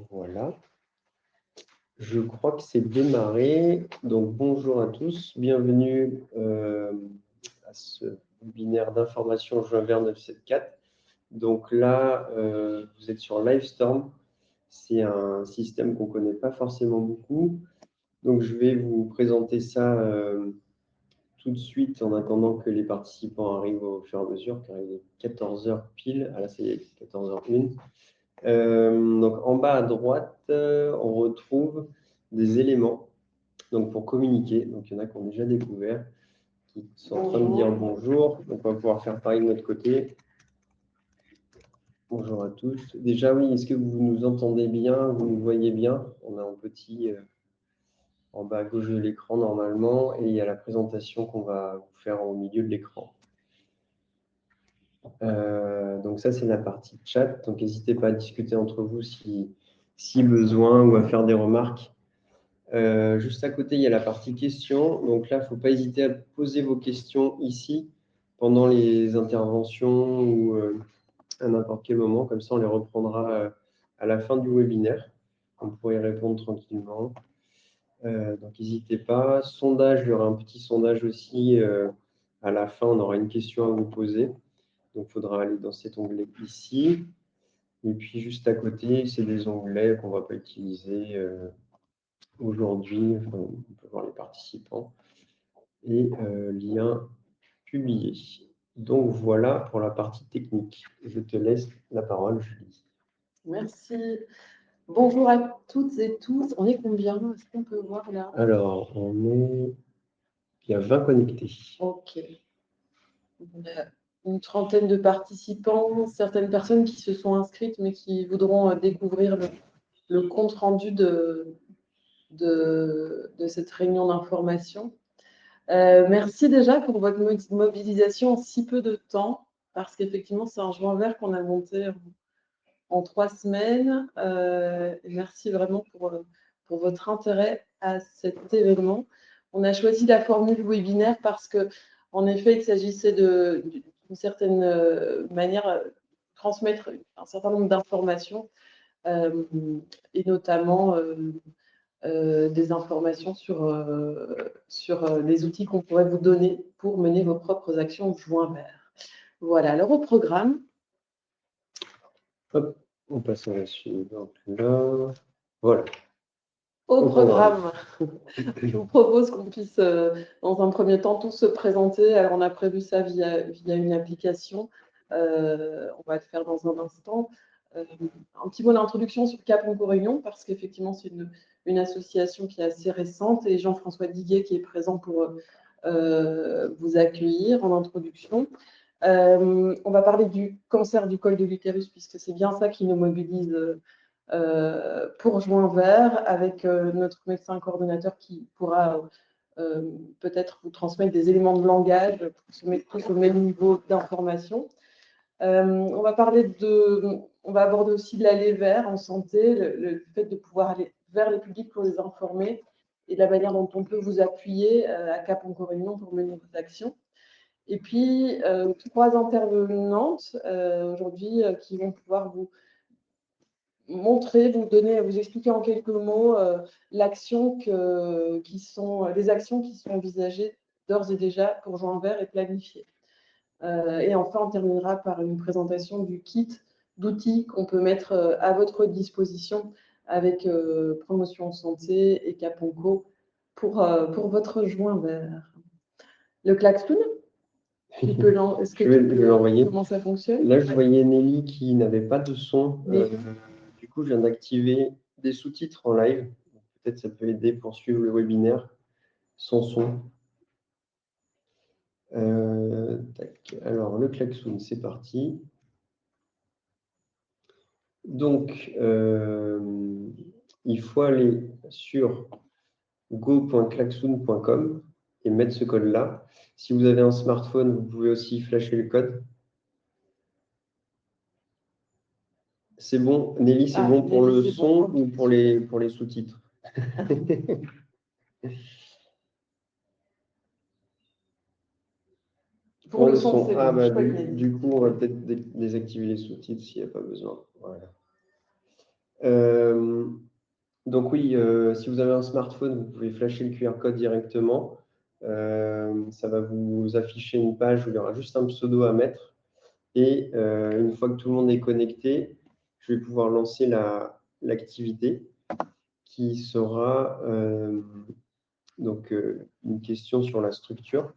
Voilà. Je crois que c'est démarré. Donc, bonjour à tous. Bienvenue à ce webinaire d'information juin vert 974. Donc là, vous êtes sur Livestorm. C'est un système qu'on ne connaît pas forcément beaucoup. Donc, je vais vous présenter ça tout de suite en attendant que les participants arrivent au fur et à mesure, car il est 14 h pile. Ah là, c'est 14 h 1. Donc en bas à droite, on retrouve des éléments donc pour communiquer. Donc il y en a qui ont déjà découvert, qui sont en train de dire bonjour. Donc on va pouvoir faire pareil de notre côté. Bonjour à tous. Déjà oui, est-ce que vous nous entendez bien? Vous nous voyez bien? On a un petit en bas à gauche de l'écran normalement et il y a la présentation qu'on va vous faire au milieu de l'écran. Donc ça c'est la partie chat. Donc n'hésitez pas à discuter entre vous si besoin ou à faire des remarques. Juste à côté, il y a la partie questions. Donc là, il ne faut pas hésiter à poser vos questions ici pendant les interventions ou à n'importe quel moment. Comme ça, on les reprendra à la fin du webinaire. On pourra y répondre tranquillement. Donc, n'hésitez pas. Sondage, il y aura un petit sondage aussi. À la fin, on aura une question à vous poser. Donc, il faudra aller dans cet onglet ici. Et puis, juste à côté, c'est des onglets qu'on ne va pas utiliser aujourd'hui. Enfin, on peut voir les participants et lien publié. Donc, voilà pour la partie technique. Je te laisse la parole, Julie. Merci. Bonjour à toutes et tous. On est combien? Est-ce qu'on peut voir là? Alors, il y a 20 connectés. Ok. On a une trentaine de participants, certaines personnes qui se sont inscrites mais qui voudront découvrir le compte rendu de cette réunion d'information. Merci déjà pour votre mobilisation en si peu de temps, parce qu'effectivement, c'est un joint vert qu'on a monté en 3 semaines. Merci vraiment pour votre intérêt à cet événement. On a choisi la formule webinaire parce que, en effet, il s'agissait d'une certaine manière transmettre un certain nombre d'informations et notamment des informations sur les outils qu'on pourrait vous donner pour mener vos propres actions joint vert. Voilà, alors au programme. Hop, on passe à la suivante là. Voilà. Au programme, je vous propose qu'on puisse, dans un premier temps, tous se présenter. Alors, on a prévu ça via une application. On va le faire dans un instant. Un petit mot d'introduction sur Cap Réunion, parce qu'effectivement, c'est une association qui est assez récente. Et Jean-François Diguet qui est présent pour vous accueillir en introduction. On va parler du cancer du col de l'utérus, puisque c'est bien ça qui nous mobilise pour juin vert, avec notre médecin coordonnateur qui pourra peut-être vous transmettre des éléments de langage pour se mettre tous au même niveau d'information. On va aborder aussi de l'aller vers en santé, le fait de pouvoir aller vers les publics pour les informer et de la manière dont on peut vous appuyer à Cap Réunion pour mener vos actions. Et puis, 3 intervenantes aujourd'hui qui vont pouvoir vous montrer, vous expliquer en quelques mots les actions qui sont envisagées d'ores et déjà pour juin vert et planifiées. Et enfin, on terminera par une présentation du kit d'outils qu'on peut mettre à votre disposition avec Promotion Santé et Caponco pour votre juin vert. Le klaxon, est-ce que je vais l'envoyer. Comment ça fonctionne? Là, je voyais Nelly qui n'avait pas de son. Du coup, je viens d'activer des sous-titres en live. Peut-être ça peut aider pour suivre le webinaire sans son. Alors, le klaxon, c'est parti. Donc, il faut aller sur go.klaxon.com et mettre ce code-là. Si vous avez un smartphone, vous pouvez aussi flasher le code. C'est bon, Nelly, c'est bon pour le son ou pour les sous-titres? Pour le son, c'est bon. Du coup, on va peut-être désactiver les sous-titres s'il n'y a pas besoin. Voilà. Donc oui, si vous avez un smartphone, vous pouvez flasher le QR code directement. Ça va vous afficher une page où il y aura juste un pseudo à mettre. Et une fois que tout le monde est connecté, je vais pouvoir lancer l'activité qui sera donc une question sur la structure.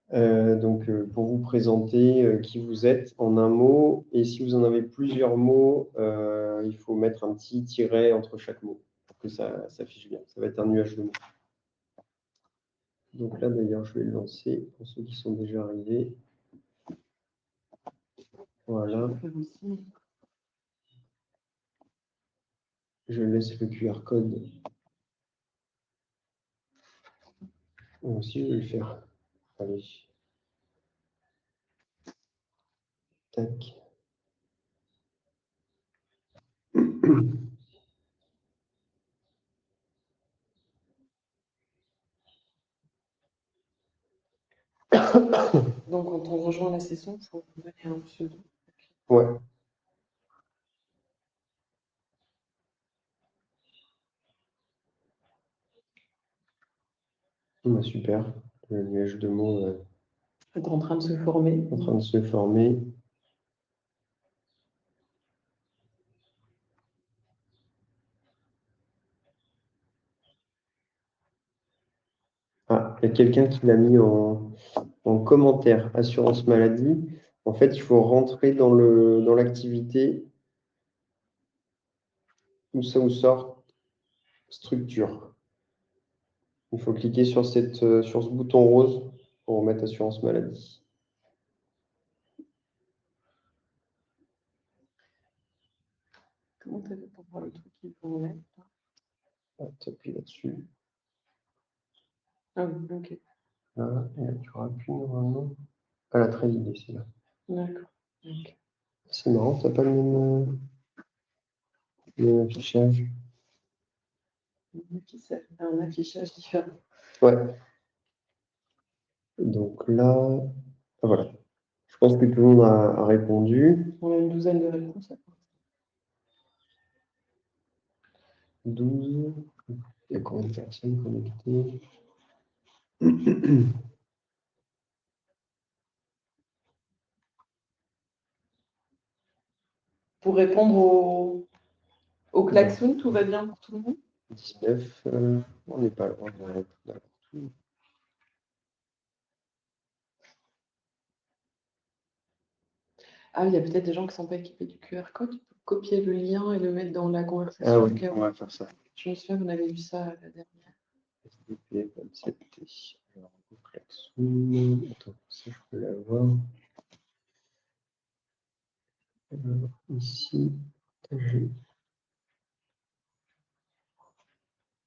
Pour vous présenter qui vous êtes en un mot, et si vous en avez plusieurs mots, il faut mettre un petit tiret entre chaque mot pour que ça s'affiche bien. Ça va être un nuage de mots. Donc là, d'ailleurs, je vais le lancer pour ceux qui sont déjà arrivés. Voilà. Je laisse le QR code. Moi aussi, je vais le faire. Allez. Tac. Donc, quand on rejoint la session, il faut donner un pseudo. Ouais. Super. Le nuage de mots est en train de se former. En train de se former. Ah, il y a quelqu'un qui l'a mis en commentaire, assurance maladie. En fait, il faut rentrer dans l'activité où sort structure. Il faut cliquer sur ce bouton rose pour remettre assurance maladie. Comment tu as fait pour voir le truc qu'il faut remettre? Tu appuies là-dessus. Ah oui, ok. Là, et là, tu appuies normalement. Ah, la très idée, c'est là. D'accord. Okay. C'est marrant, tu n'as pas le même affichage. Un affichage différent. Ouais. Donc là, voilà. Je pense que tout le monde a répondu. On a une douzaine de réponses. 12. Il y a combien de personnes connectées? Pour répondre au klaxon, tout va bien pour tout le monde? 19. On n'est pas loin. Ah, il y a peut-être des gens qui ne sont pas équipés du QR code. Tu peux copier le lien et le mettre dans la conversation. Ah oui, on va faire ça. Je me souviens qu'on avait vu ça la dernière. SDP, accepté. Alors, klaxon. Attends, ça, je peux l'avoir. Alors, ici, partager.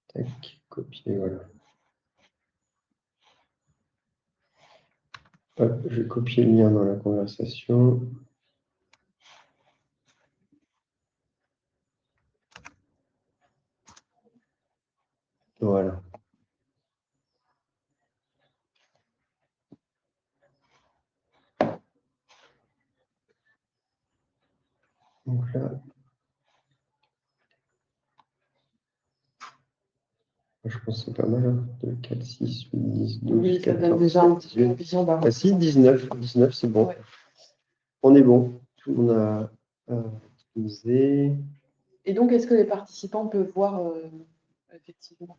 Tac, copier, voilà. Hop, je vais copier le lien dans la conversation. Voilà. Donc là, je pense que c'est pas mal. Hein. 2, 4, 6, 8, 10, 12, oui, 14, ça donne déjà un petit peu 18. vision d'avant. Ah si, 19. 19, c'est bon. Ouais. On est bon. Tout le monde a utilisé. Et donc, est-ce que les participants peuvent voir effectivement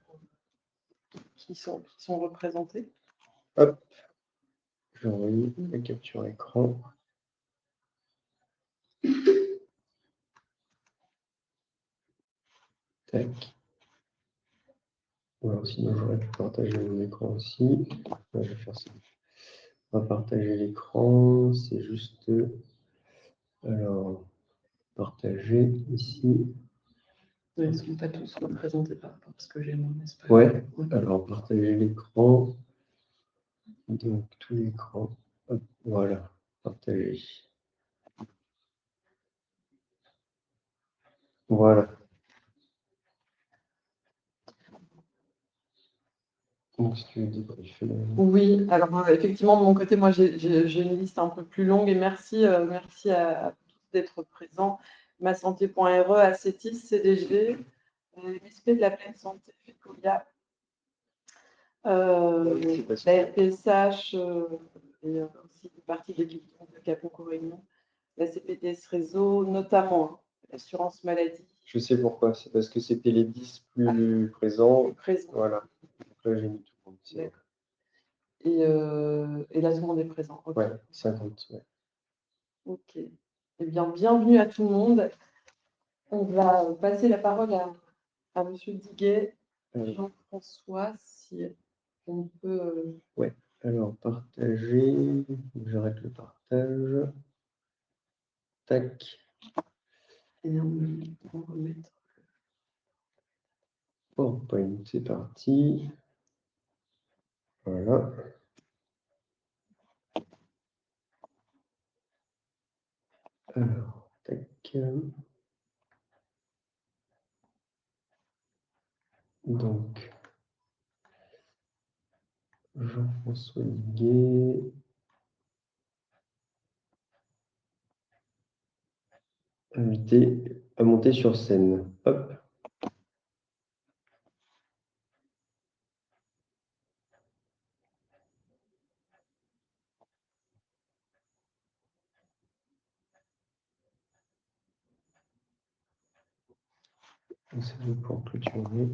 qui sont représentés? Hop. Je vais envoyer la capture écran. Tac. Voilà, sinon j'aurais pu partager mon écran aussi. Là, je vais faire ça. On va partager l'écran. C'est juste. Alors, partager ici. Ils ne sont pas tous représentés par rapport à ce que j'ai moi, n'est-ce pas? Ouais. Alors, partager l'écran. Donc, tout l'écran. Voilà. Partager. Voilà. Donc, si tu veux débriefer. Oui, alors effectivement, de mon côté, moi j'ai une liste un peu plus longue et merci à tous d'être présents masanté.re, Acetis, CDG, l'ISP de la pleine santé, FECOLIA, la RPSH, et aussi une partie de l'équipe de Caponco Réunion, la CPTS Réseau, notamment l'assurance maladie. Je sais pourquoi, c'est parce que c'était les 10 plus présents. Voilà, donc là j'ai mis tout le monde. Et là, tout le monde est présent. Okay. Ouais, 50. Ouais. Ok. Eh bien, bienvenue à tout le monde. On va passer la parole à Monsieur Diguet, Jean-François, si on peut. Ouais, alors partager, j'arrête le partage. Tac. Et on va remettre. PowerPoint, c'est parti. Voilà. Alors, tac. Donc, Jean-François Diguet. Invité à monter sur scène. Hop. C'est bon pour clôturer.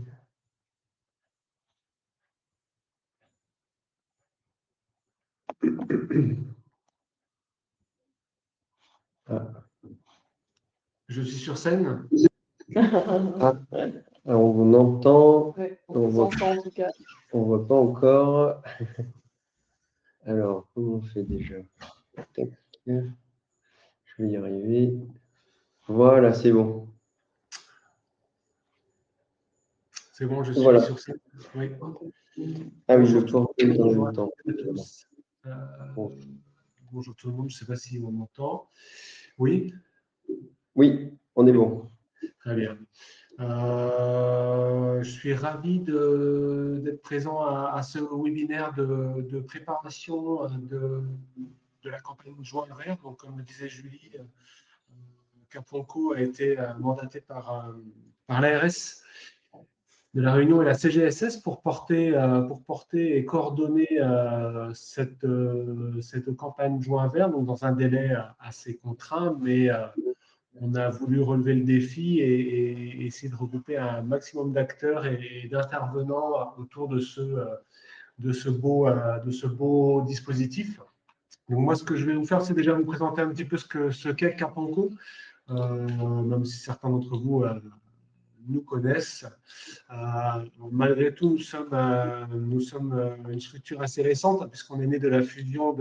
Ah. Je suis sur scène. Ah. Alors, on vous entend. Ouais, on vous entend en tout cas. On ne voit pas encore. Alors, comment on fait déjà? Tac. Je vais y arriver. Voilà, c'est bon. C'est bon, je suis Voilà. sur scène. Oui. Ah oui, Bonjour, le tour en même temps. Bonjour tout le monde, je ne sais pas si on m'entend. Oui? Oui, on est bon. Très bien. Je suis ravi d'être présent à ce webinaire de préparation de la campagne de Juin Vert. Donc, comme le disait Julie, Caponco a été mandaté par l'ARS de la Réunion et la CGSS pour porter et coordonner cette campagne Juin Vert, donc dans un délai assez contraint, mais on a voulu relever le défi et essayer de regrouper un maximum d'acteurs et d'intervenants autour de ce beau dispositif. Donc moi, ce que je vais vous faire, c'est déjà vous présenter un petit peu ce qu'est Caponco, même si certains d'entre vous nous connaissent. Malgré tout, nous sommes une structure assez récente, puisqu'on est né de la fusion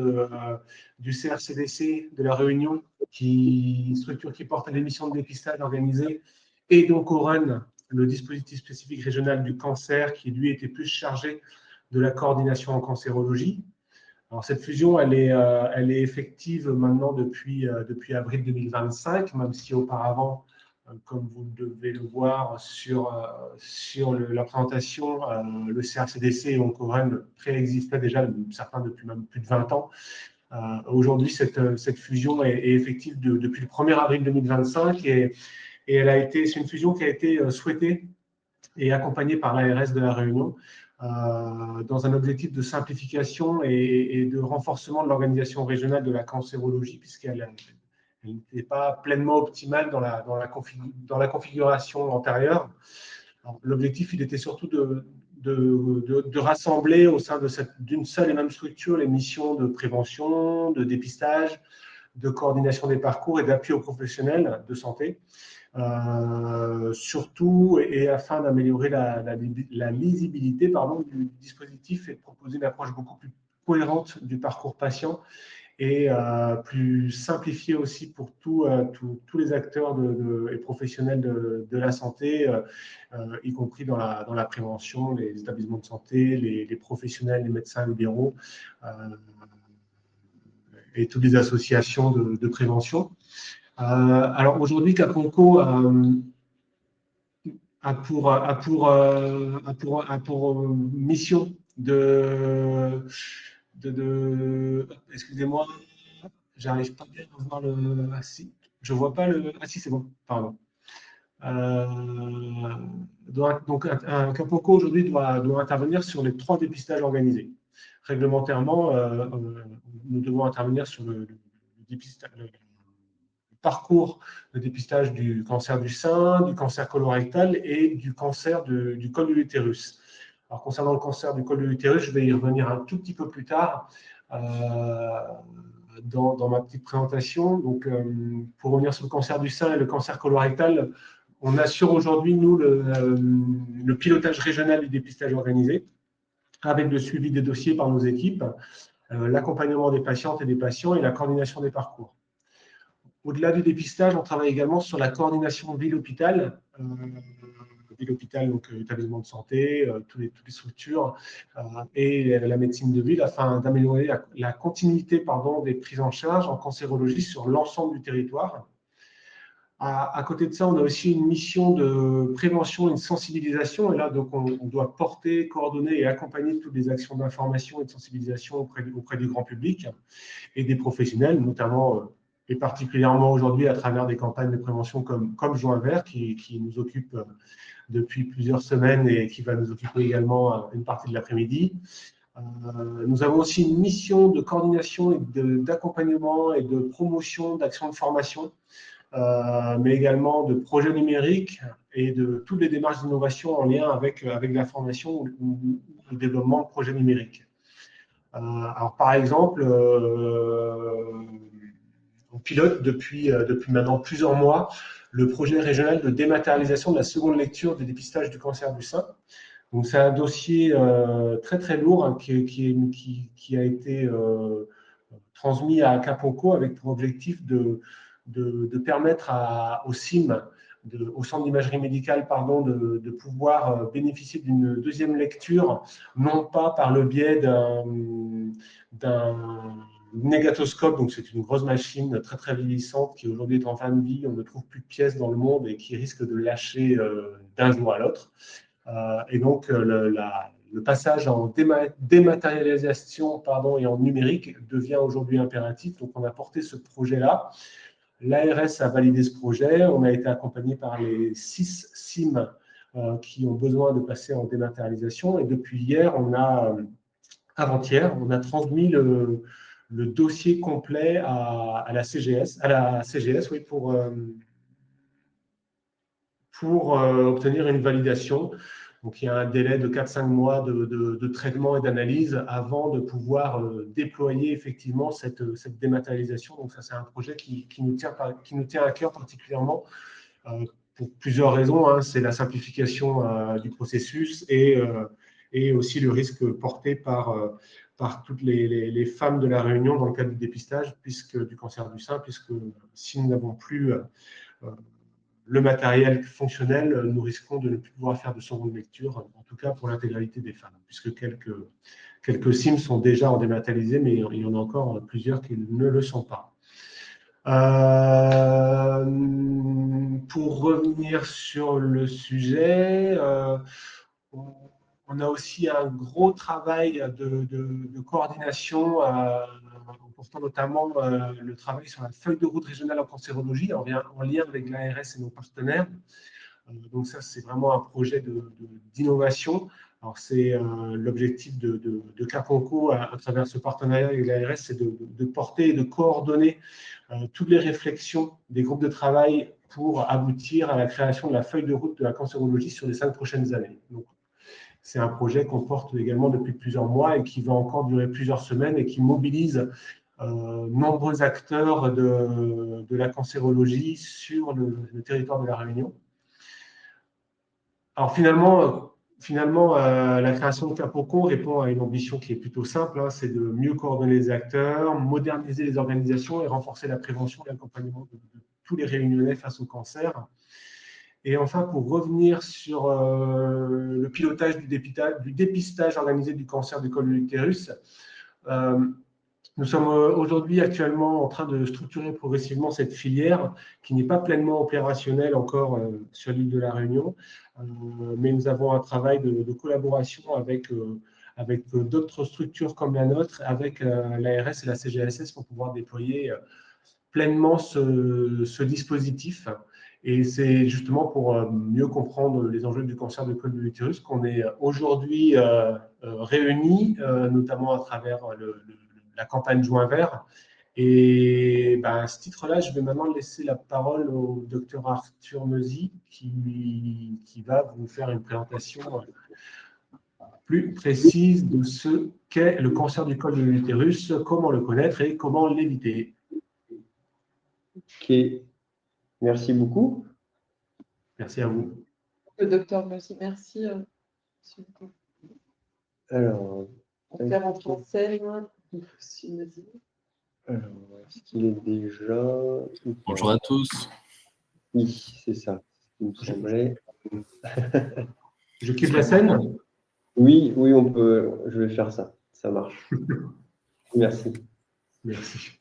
du CRCDC de la Réunion, une structure qui porte l'émission de dépistage organisée, et donc au RUN, le dispositif spécifique régional du cancer, qui lui était plus chargé de la coordination en cancérologie. Alors, cette fusion, elle est effective maintenant depuis avril 2025, même si auparavant, comme vous devez le voir sur la présentation, le CRCDC et Oncoren préexistaient déjà, certains depuis même plus de 20 ans. Aujourd'hui, cette fusion est effective depuis le 1er avril 2025 et c'est une fusion qui a été souhaitée et accompagnée par l'ARS de la Réunion dans un objectif de simplification et de renforcement de l'organisation régionale de la cancérologie, puisqu'elle n'était pas pleinement optimale dans la configuration antérieure. L'objectif, il était surtout de rassembler au sein d'une seule et même structure les missions de prévention, de dépistage, de coordination des parcours et d'appui aux professionnels de santé. Surtout et afin d'améliorer la lisibilité du dispositif et de proposer une approche beaucoup plus cohérente du parcours patient et plus simplifiée aussi pour tous les acteurs et professionnels de la santé, y compris dans la prévention, les établissements de santé, les professionnels, les médecins libéraux et toutes les associations de prévention. Alors aujourd'hui, Caponco a pour mission excusez-moi, j'arrive pas bien à voir le site. Je ne vois pas le… Ah si, c'est bon, pardon. Donc, un Capoco aujourd'hui doit intervenir sur les 3 dépistages organisés. Réglementairement, nous devons intervenir sur le parcours de dépistage du cancer du sein, du cancer colorectal et du cancer du col de l'utérus. Alors, concernant le cancer du col de l'utérus, je vais y revenir un tout petit peu plus tard dans ma petite présentation. Donc, pour revenir sur le cancer du sein et le cancer colorectal, on assure aujourd'hui, nous, le pilotage régional du dépistage organisé, avec le suivi des dossiers par nos équipes, l'accompagnement des patientes et des patients et la coordination des parcours. Au-delà du dépistage, on travaille également sur la coordination ville-hôpital, donc établissement de santé, toutes les structures et la médecine de ville afin d'améliorer la continuité des prises en charge en cancérologie sur l'ensemble du territoire. À côté de ça, on a aussi une mission de prévention et de sensibilisation. Et là, donc, on doit porter, coordonner et accompagner toutes les actions d'information et de sensibilisation auprès du grand public et des professionnels, notamment et particulièrement aujourd'hui à travers des campagnes de prévention comme Joint Vert, qui nous occupe depuis plusieurs semaines et qui va nous occuper également une partie de l'après-midi. Nous avons aussi une mission de coordination et d'accompagnement et de promotion d'actions de formation, mais également de projets numériques et de toutes les démarches d'innovation en lien avec la formation ou le développement de projets numériques. Alors, par exemple, on pilote depuis maintenant plusieurs mois le projet régional de dématérialisation de la seconde lecture des dépistages du cancer du sein. Donc, c'est un dossier très très lourd hein, qui a été transmis à Capoco avec pour objectif de permettre au CIM, au centre d'imagerie médicale, de pouvoir bénéficier d'une deuxième lecture, non pas par le biais d'un négatoscope, donc c'est une grosse machine très très vieillissante qui aujourd'hui est en fin de vie, on ne trouve plus de pièces dans le monde et qui risque de lâcher d'un jour à l'autre. Et donc le passage en dématérialisation et en numérique devient aujourd'hui impératif. Donc on a porté ce projet-là. L'ARS a validé ce projet. On a été accompagné par les 6 CIM qui ont besoin de passer en dématérialisation. Et depuis hier, avant-hier, on a transmis le dossier complet à la CGS, oui, pour obtenir une validation. Donc, il y a un délai de 4-5 mois de traitement et d'analyse avant de pouvoir déployer effectivement cette dématérialisation. Donc, ça, c'est un projet qui nous tient à cœur particulièrement pour plusieurs raisons. Hein. C'est la simplification du processus et aussi le risque porté par toutes les femmes de la Réunion dans le cadre du dépistage du cancer du sein, puisque si nous n'avons plus le matériel fonctionnel, nous risquons de ne plus pouvoir faire de seconde lecture, en tout cas pour l'intégralité des femmes, puisque quelques CIM sont déjà en dématérialisé, mais il y en a encore plusieurs qui ne le sont pas. Pour revenir sur le sujet, on a aussi un gros travail de coordination, portant notamment le travail sur la feuille de route régionale en cancérologie, en lien avec l'ARS et nos partenaires. Donc ça, c'est vraiment un projet d'innovation. Alors c'est l'objectif de Capoco à travers ce partenariat avec l'ARS, c'est de porter et de coordonner toutes les réflexions des groupes de travail pour aboutir à la création de la feuille de route de la cancérologie sur les 5 prochaines années. Donc, c'est un projet qu'on porte également depuis plusieurs mois et qui va encore durer plusieurs semaines et qui mobilise nombreux acteurs de la cancérologie sur le territoire de la Réunion. Alors finalement, la création de Capoco répond à une ambition qui est plutôt simple, hein, c'est de mieux coordonner les acteurs, moderniser les organisations et renforcer la prévention et l'accompagnement de tous les Réunionnais face au cancer. Et enfin, pour revenir sur le pilotage du dépistage organisé du cancer du col de l'utérus, nous sommes aujourd'hui actuellement en train de structurer progressivement cette filière qui n'est pas pleinement opérationnelle encore sur l'île de la Réunion, mais nous avons un travail de collaboration avec d'autres structures comme la nôtre, avec l'ARS et la CGSS pour pouvoir déployer pleinement ce dispositif. Et c'est justement pour mieux comprendre les enjeux du cancer du col de l'utérus qu'on est aujourd'hui réunis, notamment à travers la campagne Juin Vert. Et à ce titre-là, je vais maintenant laisser la parole au docteur Arthur Meuzy qui va vous faire une présentation plus précise de ce qu'est le cancer du col de l'utérus, comment le connaître et comment l'éviter. Ok, merci beaucoup. Merci à vous. Le docteur Meuzy, merci. Alors, On va faire entrer en scène. alors, est-ce qu'il est déjà... Bonjour à tous. Oui, c'est ça, il me semblait. Je quitte la scène. Oui, on peut. Je vais faire ça. Ça marche. Merci. Merci.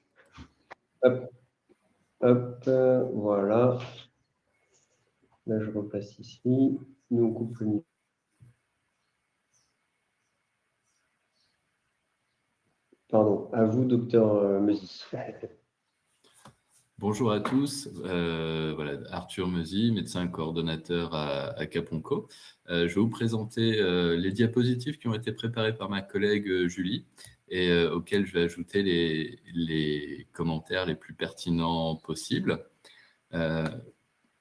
Hop, voilà. Là, je repasse ici. Nous, on coupe le micro. Pardon, à vous, docteur Meuzy. Bonjour à tous. Voilà, Arthur Meuzy, médecin coordonnateur à Caponco. Je vais vous présenter les diapositives qui ont été préparées par ma collègue Julie et auxquelles je vais ajouter les commentaires les plus pertinents possibles.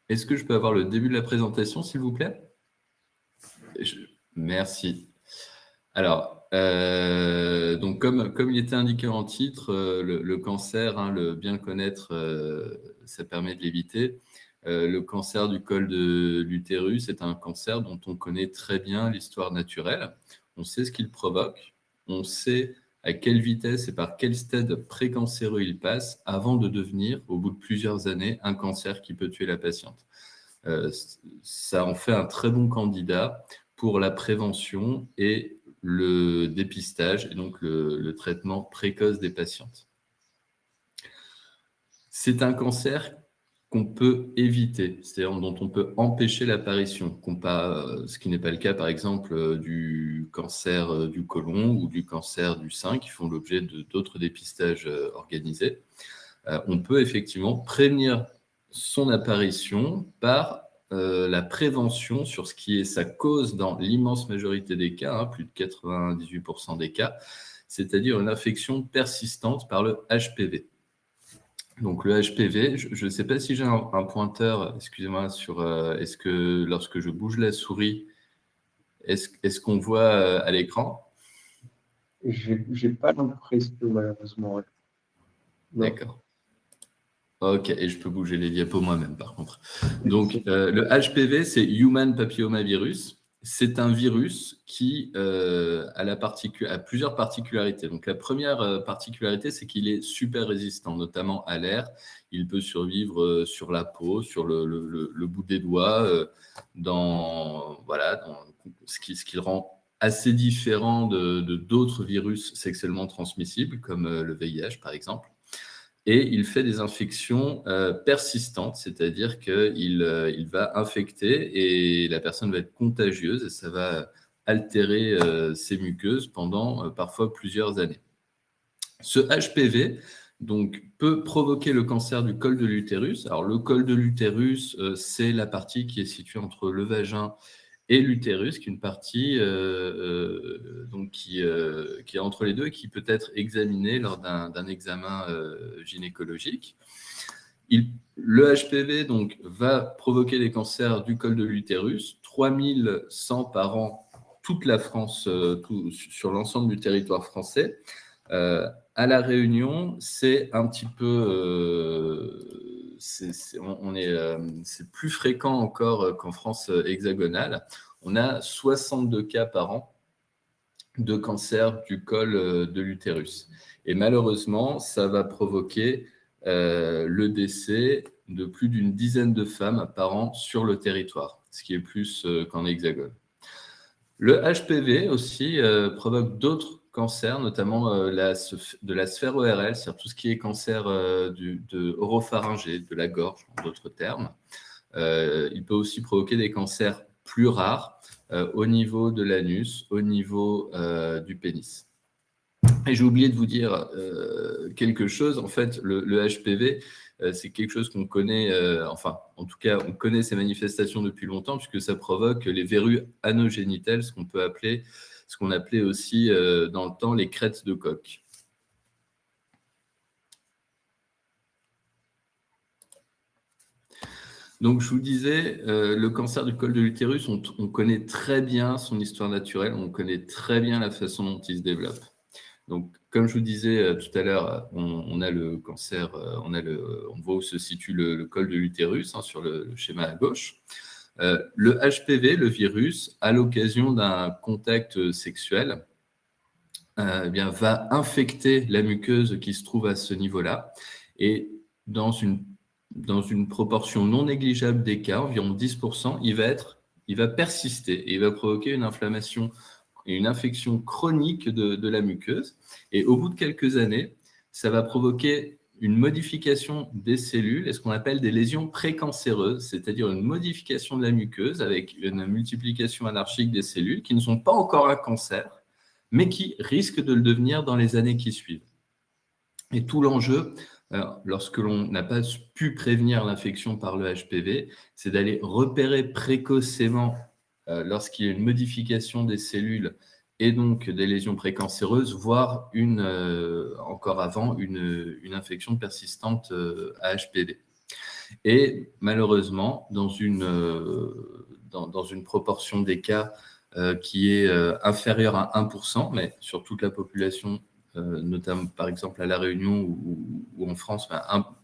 Est-ce que je peux avoir le début de la présentation, s'il vous plaît? Merci. Alors, donc comme il était indiqué en titre, le cancer, le bien connaître, ça permet de l'éviter. Le cancer du col de l'utérus est un cancer dont on connaît très bien l'histoire naturelle. On sait ce qu'il provoque, on sait à quelle vitesse et par quel stade précancéreux il passe avant de devenir, au bout de plusieurs années, un cancer qui peut tuer la patiente. Ça en fait un très bon candidat pour la prévention et le dépistage et donc le traitement précoce des patientes. C'est un cancer qu'on peut éviter, c'est-à-dire dont on peut empêcher l'apparition, ce qui n'est pas le cas par exemple du cancer du côlon ou du cancer du sein qui font l'objet d'autres dépistages organisés. On peut effectivement prévenir son apparition par la prévention sur ce qui est sa cause dans l'immense majorité des cas, plus de 98% des cas, c'est-à-dire une infection persistante par le HPV. Donc le HPV, je ne sais pas si j'ai un pointeur, excusez-moi, sur est-ce que lorsque je bouge la souris, est-ce qu'on voit à l'écran? Je n'ai pas l'impression, malheureusement. Ouais. D'accord. Ok, et je peux bouger les diapos moi-même par contre. Donc le HPV, c'est Human Papillomavirus. C'est un virus qui a plusieurs particularités. Donc la première particularité, c'est qu'il est super résistant, notamment à l'air. Il peut survivre sur la peau, sur le bout des doigts, ce qui le rend assez différent de d'autres virus sexuellement transmissibles, comme le VIH par exemple. Et il fait des infections persistantes, c'est-à-dire qu'il va infecter et la personne va être contagieuse et ça va altérer ses muqueuses pendant parfois plusieurs années. Ce HPV donc, peut provoquer le cancer du col de l'utérus. Alors, le col de l'utérus, c'est la partie qui est située entre le vagin et l'utérus, qui est une partie qui est entre les deux et qui peut être examinée lors d'un examen gynécologique. Le HPV donc, va provoquer des cancers du col de l'utérus, 3100 par an, toute la France, sur l'ensemble du territoire français. À La Réunion, c'est un petit peu... c'est plus fréquent encore qu'en France hexagonale. On a 62 cas par an de cancer du col de l'utérus. Et malheureusement, ça va provoquer le décès de plus d'une dizaine de femmes par an sur le territoire, ce qui est plus qu'en hexagone. Le HPV aussi provoque d'autres cancers, notamment de la sphère ORL, c'est-à-dire tout ce qui est cancer de oropharyngée, de la gorge, en d'autres termes. Il peut aussi provoquer des cancers plus rares au niveau de l'anus, au niveau du pénis. Et j'ai oublié de vous dire quelque chose. En fait, le HPV, c'est quelque chose qu'on connaît, enfin, en tout cas, on connaît ces manifestations depuis longtemps, puisque ça provoque les verrues anogénitales, ce qu'on appelait aussi dans le temps les crêtes de coq. Donc, je vous disais, le cancer du col de l'utérus, on connaît très bien son histoire naturelle, on connaît très bien la façon dont il se développe. Donc, comme je vous disais tout à l'heure, on a le cancer, on voit où se situe le col de l'utérus sur le schéma à gauche. Le HPV, le virus, à l'occasion d'un contact sexuel, va infecter la muqueuse qui se trouve à ce niveau-là. Et dans une proportion non négligeable des cas, environ 10%, il va persister et il va provoquer une inflammation et une infection chronique de la muqueuse. Et au bout de quelques années, ça va provoquer une modification des cellules et ce qu'on appelle des lésions précancéreuses, c'est-à-dire une modification de la muqueuse avec une multiplication anarchique des cellules qui ne sont pas encore un cancer, mais qui risquent de le devenir dans les années qui suivent. Et tout l'enjeu, lorsque l'on n'a pas pu prévenir l'infection par le HPV, c'est d'aller repérer précocement lorsqu'il y a une modification des cellules et donc des lésions précancéreuses, voire encore avant une infection persistante à HPV. Et malheureusement, dans une proportion des cas qui est inférieure à 1%, mais sur toute la population, notamment par exemple à La Réunion ou en France,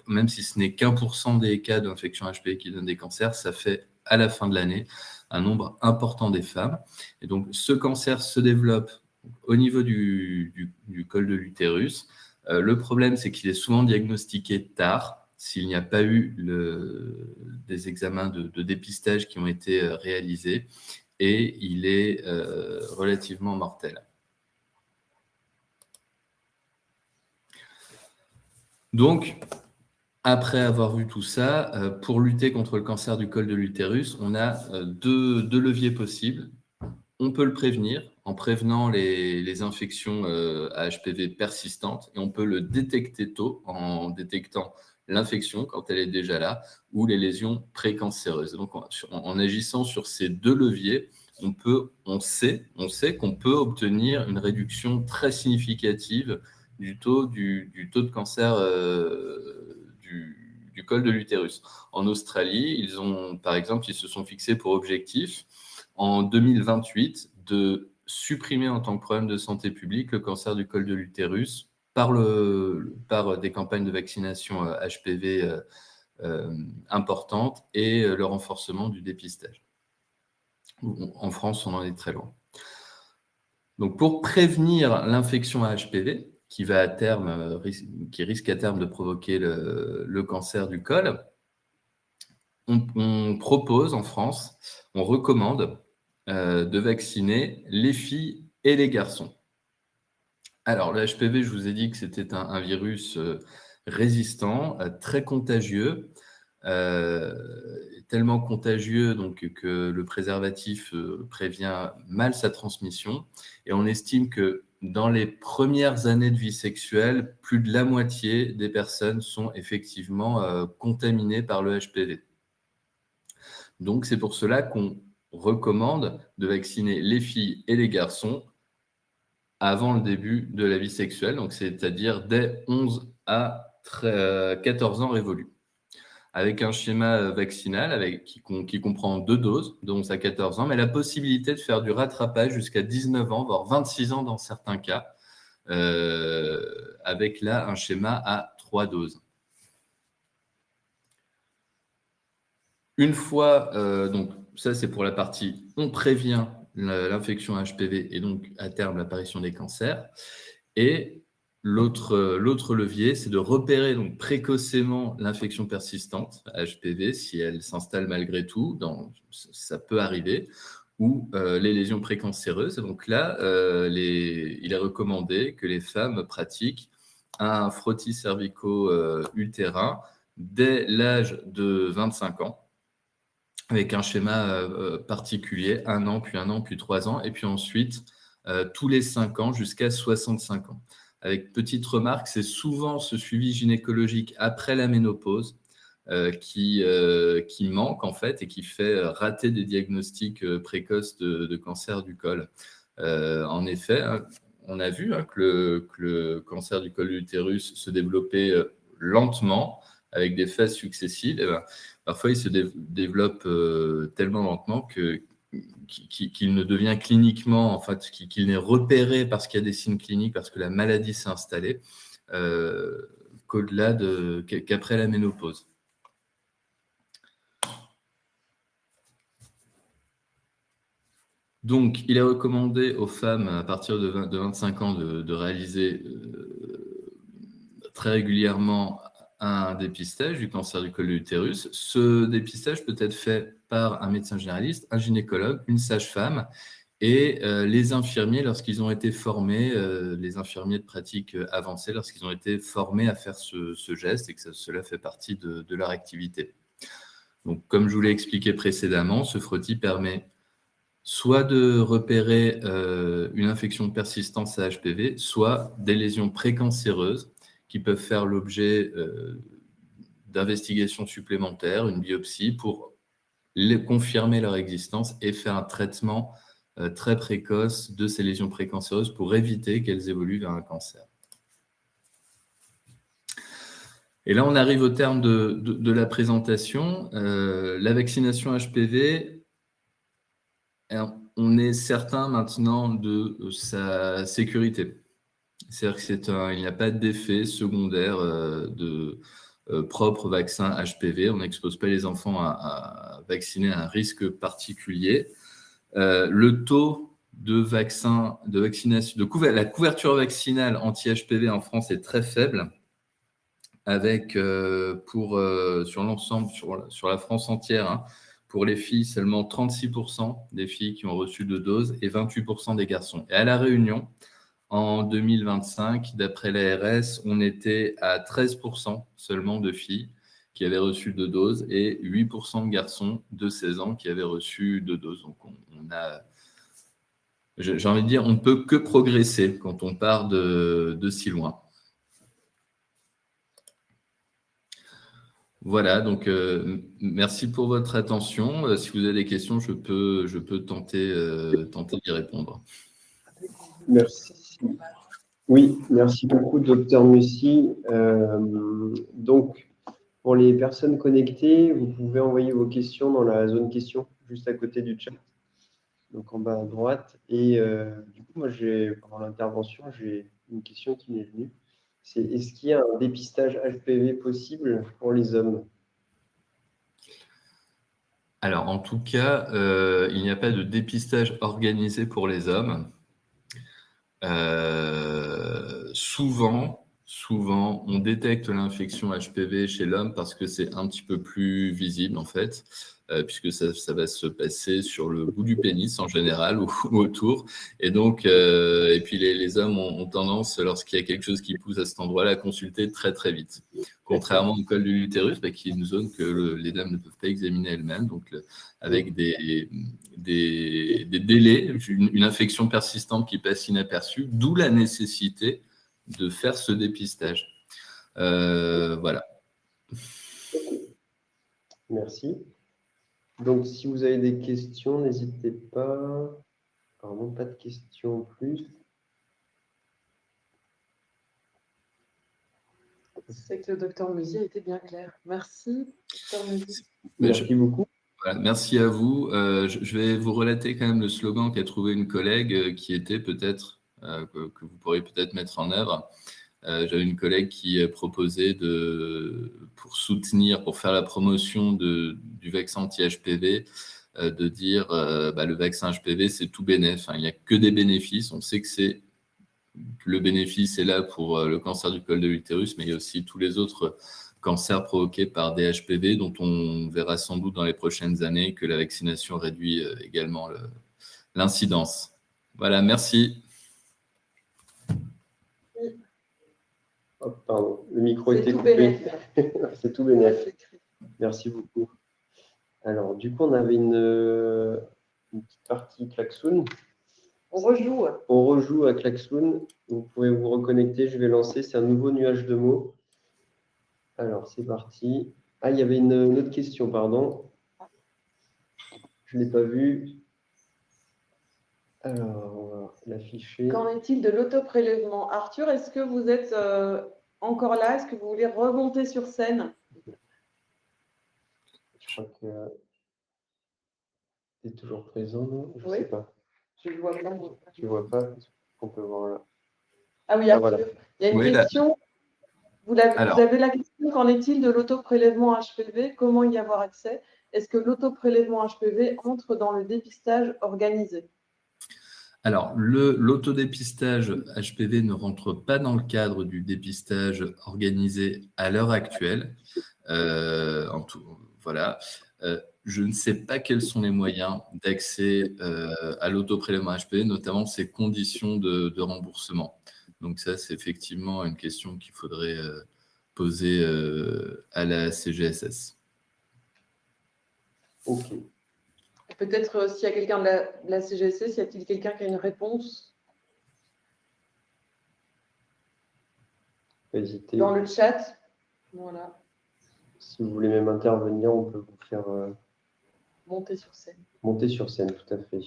même si ce n'est qu'1% des cas d'infection HPV qui donnent des cancers, ça fait à la fin de l'année un nombre important des femmes. Et donc, ce cancer se développe au niveau du col de l'utérus. Le problème, c'est qu'il est souvent diagnostiqué tard, s'il n'y a pas eu des examens de dépistage qui ont été réalisés, et il est relativement mortel. Donc, après avoir vu tout ça, pour lutter contre le cancer du col de l'utérus, on a deux leviers possibles. On peut le prévenir en prévenant les infections à HPV persistantes et on peut le détecter tôt en détectant l'infection quand elle est déjà là ou les lésions précancéreuses. Donc, en agissant sur ces deux leviers, on sait qu'on peut obtenir une réduction très significative du taux de cancer du col de l'utérus. En Australie, par exemple, ils se sont fixés pour objectif en 2028 de supprimer en tant que problème de santé publique le cancer du col de l'utérus par des campagnes de vaccination HPV importantes et le renforcement du dépistage. En France, on en est très loin. Donc, pour prévenir l'infection à HPV, qui risque à terme de provoquer le cancer du col, on propose en France, on recommande de vacciner les filles et les garçons. Alors, le HPV, je vous ai dit que c'était un virus résistant, très contagieux, tellement contagieux donc, que le préservatif prévient mal sa transmission. Et on estime que dans les premières années de vie sexuelle, plus de la moitié des personnes sont effectivement contaminées par le HPV. Donc, c'est pour cela qu'on recommande de vacciner les filles et les garçons avant le début de la vie sexuelle, donc c'est-à-dire dès 11 à 14 ans révolus, avec un schéma vaccinal qui comprend 2 doses, de 11 à 14 ans, mais la possibilité de faire du rattrapage jusqu'à 19 ans, voire 26 ans dans certains cas, avec là un schéma à 3 doses. Une fois, donc ça c'est pour la partie, on prévient l'infection HPV et donc à terme l'apparition des cancers. Et l'autre levier, c'est de repérer donc précocement l'infection persistante HPV si elle s'installe malgré tout, ça peut arriver, ou les lésions précancéreuses. Et donc là, il est recommandé que les femmes pratiquent un frottis cervico-utérin dès l'âge de 25 ans, avec un schéma particulier, 1 an, puis 3 ans, et puis ensuite tous les 5 ans jusqu'à 65 ans. avec petite remarque, c'est souvent ce suivi gynécologique après la ménopause qui manque en fait et qui fait rater des diagnostics précoces de cancer du col. En effet, hein, on a vu que le cancer du col de l'utérus se développait lentement avec des phases successives. Et ben, parfois, il se développe tellement lentement qu'il ne devient cliniquement, en fait, qu'il n'est repéré parce qu'il y a des signes cliniques, parce que la maladie s'est installée, qu'après la ménopause. Donc, il est recommandé aux femmes à partir de 25 ans de réaliser très régulièrement un dépistage du cancer du col de l'utérus. Ce dépistage peut être fait par un médecin généraliste, un gynécologue, une sage-femme et les infirmiers lorsqu'ils ont été formés, les infirmiers de pratique avancée, lorsqu'ils ont été formés à faire ce geste et que cela fait partie de leur activité. Donc, comme je vous l'ai expliqué précédemment, ce frottis permet soit de repérer une infection persistante à HPV, soit des lésions précancéreuses qui peuvent faire l'objet d'investigations supplémentaires, une biopsie, pour confirmer leur existence et faire un traitement très précoce de ces lésions précancéreuses pour éviter qu'elles évoluent vers un cancer. Et là, on arrive au terme de la présentation. La vaccination HPV, on est certain maintenant de sa sécurité. C'est-à-dire qu'il n'y a pas d'effet secondaire de propre vaccin HPV. On n'expose pas les enfants à vacciner à un risque particulier. Le taux de vaccination, la couverture vaccinale anti-HPV en France est très faible, avec sur l'ensemble, sur la France entière, hein, pour les filles, seulement 36% des filles qui ont reçu 2 doses et 28% des garçons. Et à La Réunion, en 2025, d'après l'ARS, on était à 13% seulement de filles qui avaient reçu 2 doses et 8% de garçons de 16 ans qui avaient reçu 2 doses. Donc, on a, j'ai envie de dire, on ne peut que progresser quand on part de si loin. Voilà, donc merci pour votre attention. Si vous avez des questions, je peux tenter d'y répondre. Merci. Oui, merci beaucoup, Dr Mussy. Donc, pour les personnes connectées, vous pouvez envoyer vos questions dans la zone questions, juste à côté du chat, donc en bas à droite. Et du coup, moi, pendant l'intervention, j'ai une question qui m'est venue. C'est est-ce qu'il y a un dépistage HPV possible pour les hommes? Alors, en tout cas, il n'y a pas de dépistage organisé pour les hommes. Souvent, on détecte l'infection HPV chez l'homme parce que c'est un petit peu plus visible, en fait, puisque ça va se passer sur le bout du pénis en général ou autour. Et donc, et puis les hommes ont tendance, lorsqu'il y a quelque chose qui pousse à cet endroit-là, à consulter très, très vite. Contrairement au col de l'utérus, qui est une zone que les dames ne peuvent pas examiner elles-mêmes, donc avec des délais, une infection persistante qui passe inaperçue, d'où la nécessité de faire ce dépistage. Voilà. Merci. Donc, si vous avez des questions, n'hésitez pas. Pardon, pas de questions en plus. C'est que le docteur Mussy a été bien clair. Merci, docteur Mussy. Merci beaucoup. Voilà, merci à vous. Je vais vous relater quand même le slogan qu'a trouvé une collègue qui était peut-être, que vous pourriez peut-être mettre en œuvre. J'avais une collègue qui proposait pour soutenir, pour faire la promotion du vaccin anti-HPV, de dire le vaccin HPV, c'est tout bénéf. Il n'y a que des bénéfices. On sait que le bénéfice est là pour le cancer du col de l'utérus, mais il y a aussi tous les autres cancers provoqués par des HPV, dont on verra sans doute dans les prochaines années que la vaccination réduit également l'incidence. Voilà, merci. Oh, pardon, le micro était coupé. C'est tout bénéf. Merci beaucoup. Alors, du coup, on avait une petite partie klaxoon. On rejoue. On rejoue à Klaxoon. Vous pouvez vous reconnecter. Je vais lancer. C'est un nouveau nuage de mots. Alors, c'est parti. Ah, il y avait une autre question, pardon. Je ne l'ai pas vue. Alors, on va l'afficher. Qu'en est-il de l'autoprélèvement? Arthur, est-ce que vous êtes encore là? Est-ce que vous voulez remonter sur scène? Je crois que tu es toujours présent, non? Je ne Oui. sais pas. Je ne vois pas. Tu ne vois pas? On peut voir là. Ah oui, Ah, Arthur. voilà. Il y a une Oui, là. question. Vous Alors, avez la question, qu'en est-il de l'autoprélèvement HPV? Comment y avoir accès? Est-ce que l'autoprélèvement HPV entre dans le dépistage organisé? Alors, l'autodépistage HPV ne rentre pas dans le cadre du dépistage organisé à l'heure actuelle. Voilà. Je ne sais pas quels sont les moyens d'accès à l'autoprélèvement HPV, notamment ses conditions de remboursement. Donc ça, c'est effectivement une question qu'il faudrait poser à la CGSS. OK. Peut-être s'il y a quelqu'un de la CGSS, y a-t-il quelqu'un qui a une réponse Hésitez. dans le chat? Voilà, Si vous voulez même intervenir, on peut vous faire monter sur scène. monter sur scène, tout à fait.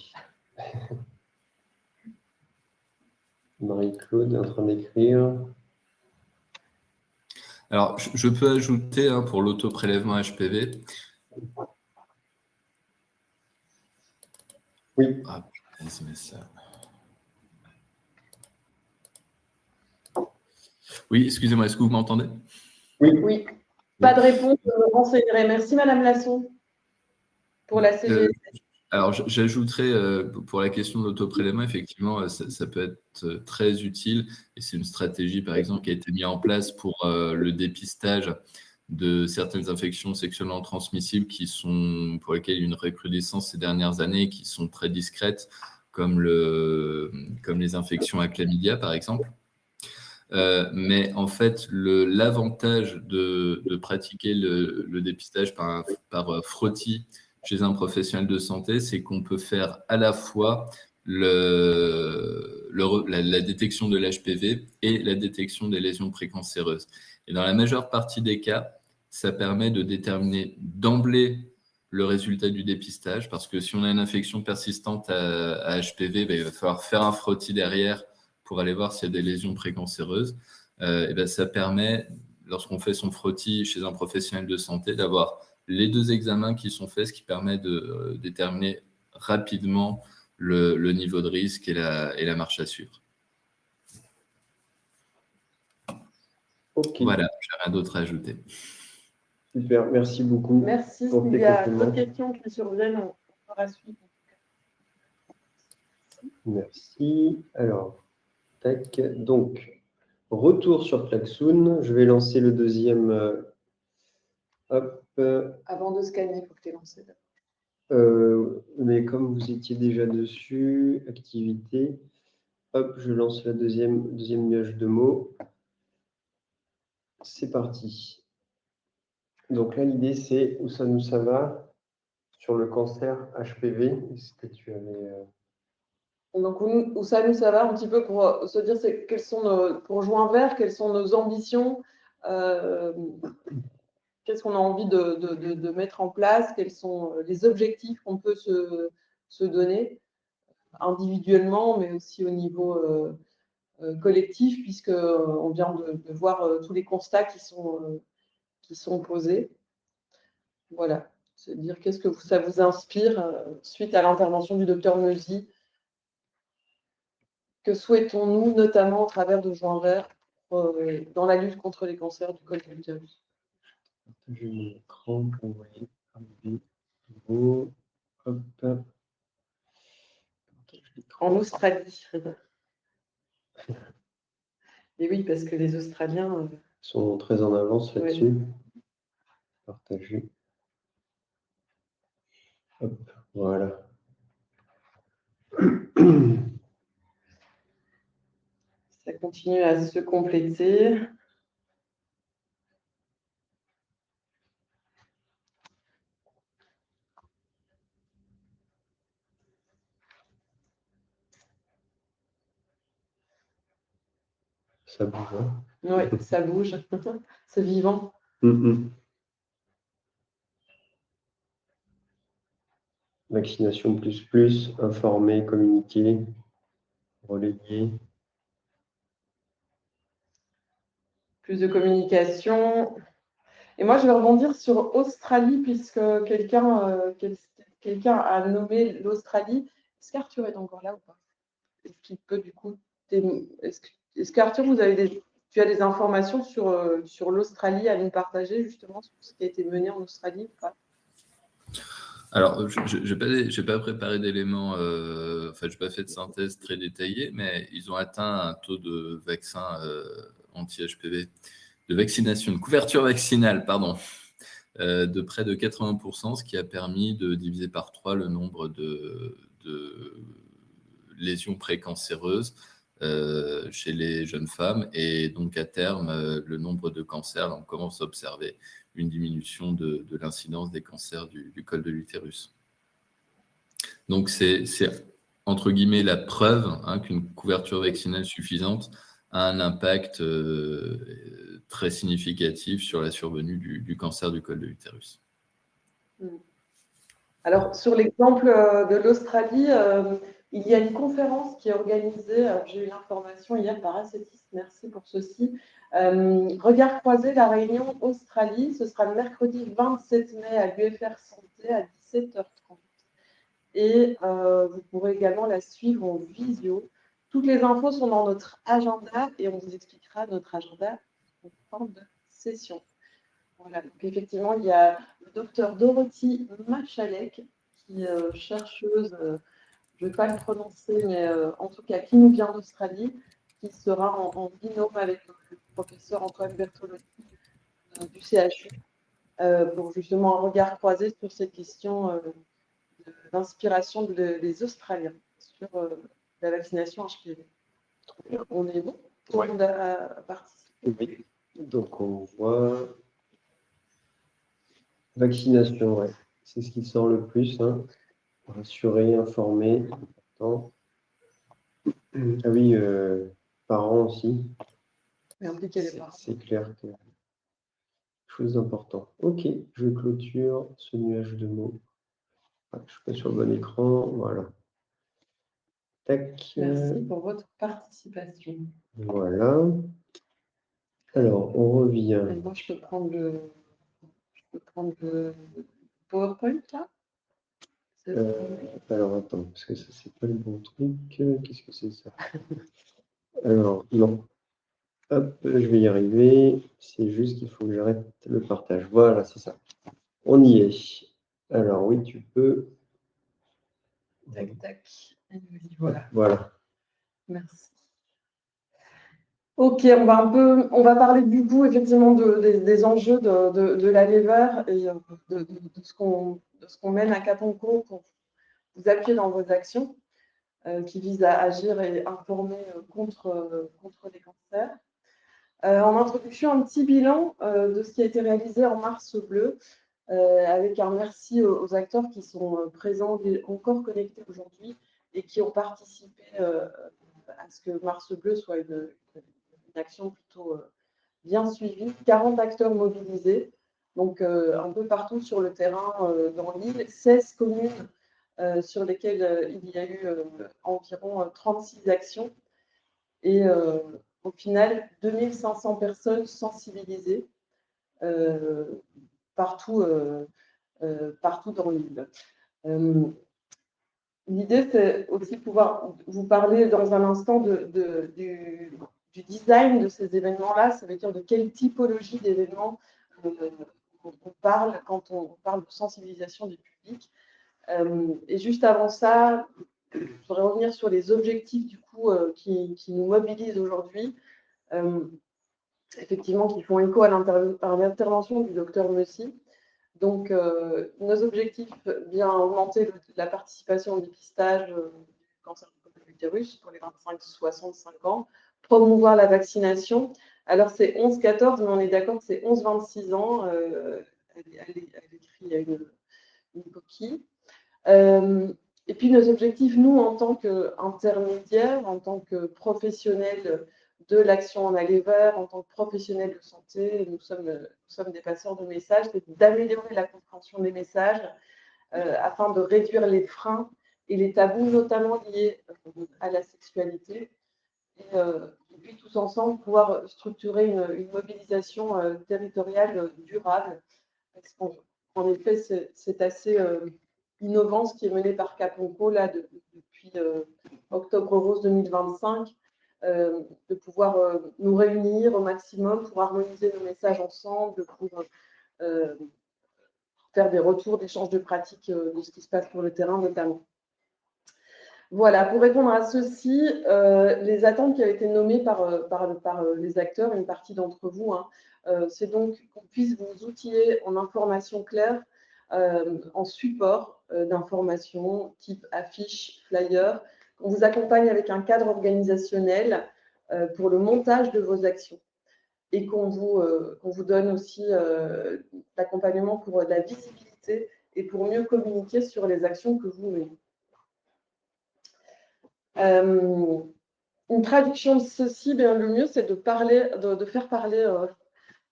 Marie-Claude est en train d'écrire. Alors, je peux ajouter pour l'autoprélèvement HPV. Oui. Ah, putain, c'est ça. Oui, excusez-moi, est-ce que vous m'entendez? Oui. Oui. Pas de réponse, je me renseignerai. Merci Madame Lasson pour la CGSS. Alors, j'ajouterais pour la question de l'autoprélèvement, effectivement, ça peut être très utile et c'est une stratégie, par exemple, qui a été mise en place pour le dépistage de certaines infections sexuellement transmissibles pour lesquelles il y a eu une recrudescence ces dernières années, qui sont très discrètes, comme les infections à chlamydia, par exemple. Mais en fait, l'avantage de pratiquer le dépistage par frottis chez un professionnel de santé, c'est qu'on peut faire à la fois la détection de l'HPV et la détection des lésions précancéreuses. Et dans la majeure partie des cas, ça permet de déterminer d'emblée le résultat du dépistage, parce que si on a une infection persistante à HPV, il va falloir faire un frottis derrière pour aller voir s'il y a des lésions précancéreuses. Et ben, ça permet, lorsqu'on fait son frottis chez un professionnel de santé, d'avoir les deux examens qui sont faits, ce qui permet de déterminer rapidement le niveau de risque et la marche à suivre. OK. Voilà, je n'ai rien d'autre à ajouter. Super, merci beaucoup. Merci. pour S'il tes y a compliments. d'autres questions qui surviennent, on fera suivre. Merci. Alors, tac. Donc, retour sur Klaxoon. Je vais lancer le deuxième. Hop. Avant de scanner, il faut que tu aies lancé. Mais comme vous étiez déjà dessus, activité. Hop, je lance la deuxième nuage de mots. C'est parti. Donc là, l'idée, c'est où ça nous ça va sur le cancer HPV. Est-ce que tu avais. Donc, où ça nous ça va un petit peu pour se dire quelles sont pour juin vert, quelles sont nos ambitions, qu'est-ce qu'on a envie de mettre en place, quels sont les objectifs qu'on peut se donner individuellement, mais aussi au niveau collectif, puisqu'on vient de voir tous les constats qui sont posés. Voilà, se dire qu'est-ce que ça vous inspire suite à l'intervention du docteur Meuzy. Que souhaitons-nous, notamment au travers de Juin Vert, dans la lutte contre les cancers du col de l'utérus? Partager mon écran pour envoyer un vidéo. Hop. En Australie. Et oui, parce que les Australiens. Ils sont très en avance là-dessus. Partager. Hop, voilà. Ça continue à se compléter. Ça bouge, hein. Oui, ça bouge. C'est vivant. Vaccination plus, informer, communiquer, relayer. Plus de communication. Et moi, je vais rebondir sur Australie, puisque quelqu'un a nommé l'Australie. Est-ce qu'Arthur est encore là ou pas? Est-ce qu'il peut du coup. Est-ce qu'Arthur, tu as des informations sur l'Australie à nous partager, justement, sur ce qui a été mené en Australie ou pas? Alors, je n'ai pas préparé d'éléments, je n'ai pas fait de synthèse très détaillée, mais ils ont atteint un taux de vaccin anti-HPV, de vaccination, de couverture vaccinale, pardon, de près de 80%, ce qui a permis de diviser par 3 le nombre de lésions précancéreuses chez les jeunes femmes. Et donc, à terme, le nombre de cancers, on commence à observer une diminution de l'incidence des cancers du col de l'utérus. Donc, c'est entre guillemets la preuve qu'une couverture vaccinale suffisante a un impact très significatif sur la survenue du cancer du col de l'utérus. Alors, sur l'exemple de l'Australie, il y a une conférence qui est organisée, j'ai eu l'information hier par Acetis, merci pour ceci. Regard croisé, la réunion Australie, ce sera le mercredi 27 mai à l'UFR Santé à 17h30. Et vous pourrez également la suivre en visio. Toutes les infos sont dans notre agenda et on vous expliquera notre agenda en fin de session. Voilà, donc effectivement, il y a le docteur Dorothy Machalek, qui est chercheuse, je ne vais pas le prononcer, mais en tout cas, qui nous vient d'Australie, qui sera en binôme avec le professeur Antoine Bertolotti du CHU, pour justement un regard croisé sur cette question d'inspiration des Australiens sur la vaccination HPV. On est bon? Tout le monde a participé? Oui. Donc, on voit vaccination, ouais. C'est ce qui sort le plus. Rassurer, informer. Important. Ah oui, parents aussi. Et impliquer les parents. C'est clair que chose d'important. Ok, je clôture ce nuage de mots. Je ne suis pas sur le bon écran. Voilà. Tac. Merci pour votre participation. Voilà. Alors, on revient. Et moi, je peux prendre le PowerPoint là. Alors, attends, parce que ça, c'est pas le bon truc. Qu'est-ce que c'est ça? Alors, non. Hop, je vais y arriver. C'est juste qu'il faut que j'arrête le partage. Voilà, c'est ça. On y est. Alors, oui, tu peux. Tac, tac. Voilà. Voilà. Merci. Ok, on va parler du coup effectivement des enjeux de la lever et de ce qu'on mène à Caponco pour vous appuyer dans vos actions qui visent à agir et informer contre les cancers. En introduction, un petit bilan de ce qui a été réalisé en Mars Bleu, avec un merci aux acteurs qui sont présents et encore connectés aujourd'hui et qui ont participé à ce que Mars Bleu soit une action plutôt bien suivie. 40 acteurs mobilisés, donc un peu partout sur le terrain dans l'île, 16 communes sur lesquelles il y a eu environ 36 actions et au final 2500 personnes sensibilisées partout dans l'île. L'idée, c'est aussi pouvoir vous parler dans un instant du design de ces événements-là. Ça veut dire de quelle typologie d'événements on parle quand on parle de sensibilisation du public. Et juste avant ça, je voudrais revenir sur les objectifs du coup qui nous mobilisent aujourd'hui. Effectivement, qui font écho à l'intervention du docteur Meussy. Donc, nos objectifs, bien augmenter la participation au dépistage du cancer du col de l'utérus pour les 25-65 ans, promouvoir la vaccination. Alors, c'est 11-14, mais on est d'accord que c'est 11-26 ans. Elle écrit, il y a une coquille. Et puis, nos objectifs, nous, en tant qu'intermédiaires, en tant que professionnels de l'action en aller vers en tant que professionnels de santé. Nous sommes des passeurs de messages, c'est d'améliorer la compréhension des messages afin de réduire les freins et les tabous, notamment liés à la sexualité. Et puis tous ensemble pouvoir structurer une mobilisation territoriale durable. Parce qu'en effet, c'est assez innovant ce qui est mené par Caponco là, depuis Octobre Rose 2025, de pouvoir nous réunir au maximum pour harmoniser nos messages ensemble, pour faire des retours, d'échanges de pratiques de ce qui se passe sur le terrain notamment. Voilà, pour répondre à ceci, les attentes qui ont été nommées par les acteurs, une partie d'entre vous, hein, c'est donc qu'on puisse vous outiller en information claire, en support d'information type affiche, flyer, qu'on vous accompagne avec un cadre organisationnel pour le montage de vos actions et qu'on vous donne aussi l'accompagnement pour la visibilité et pour mieux communiquer sur les actions que vous menez. Une traduction de ceci, bien le mieux, c'est de faire parler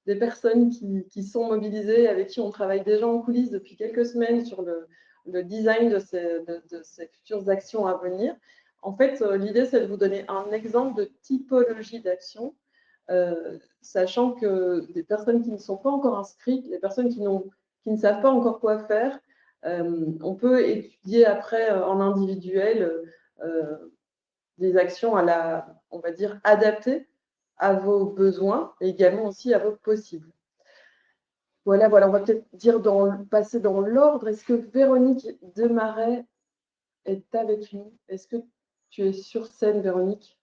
des personnes qui sont mobilisées, avec qui on travaille déjà en coulisses depuis quelques semaines sur le design de ces futures actions à venir. En fait, l'idée, c'est de vous donner un exemple de typologie d'action, sachant que des personnes qui ne sont pas encore inscrites, les personnes qui ne savent pas encore quoi faire, on peut étudier après en individuel des actions on va dire, adaptées à vos besoins et également aussi à vos possibles. Voilà, on va peut-être passer dans l'ordre. Est-ce que Véronique Demaret est avec nous? Est-ce que tu es sur scène, Véronique?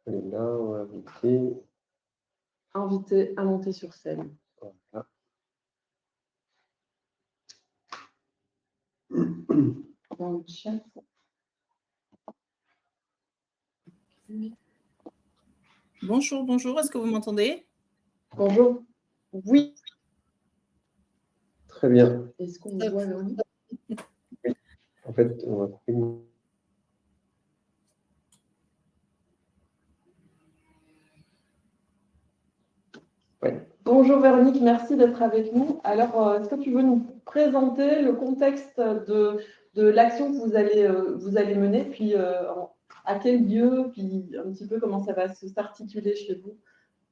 Elle est là, on va inviter. Invitée à monter sur scène. Voilà. Dans le chat. Bonjour, est-ce que vous m'entendez? Bonjour. Oui. Très bien. Est-ce qu'on me voit, Véronique? Oui. En fait, on va couper. Ouais. Bonjour Véronique, merci d'être avec nous. Alors, est-ce que tu veux nous présenter le contexte de l'action que vous allez mener, puis à quel lieu, puis un petit peu comment ça va s'articuler chez vous?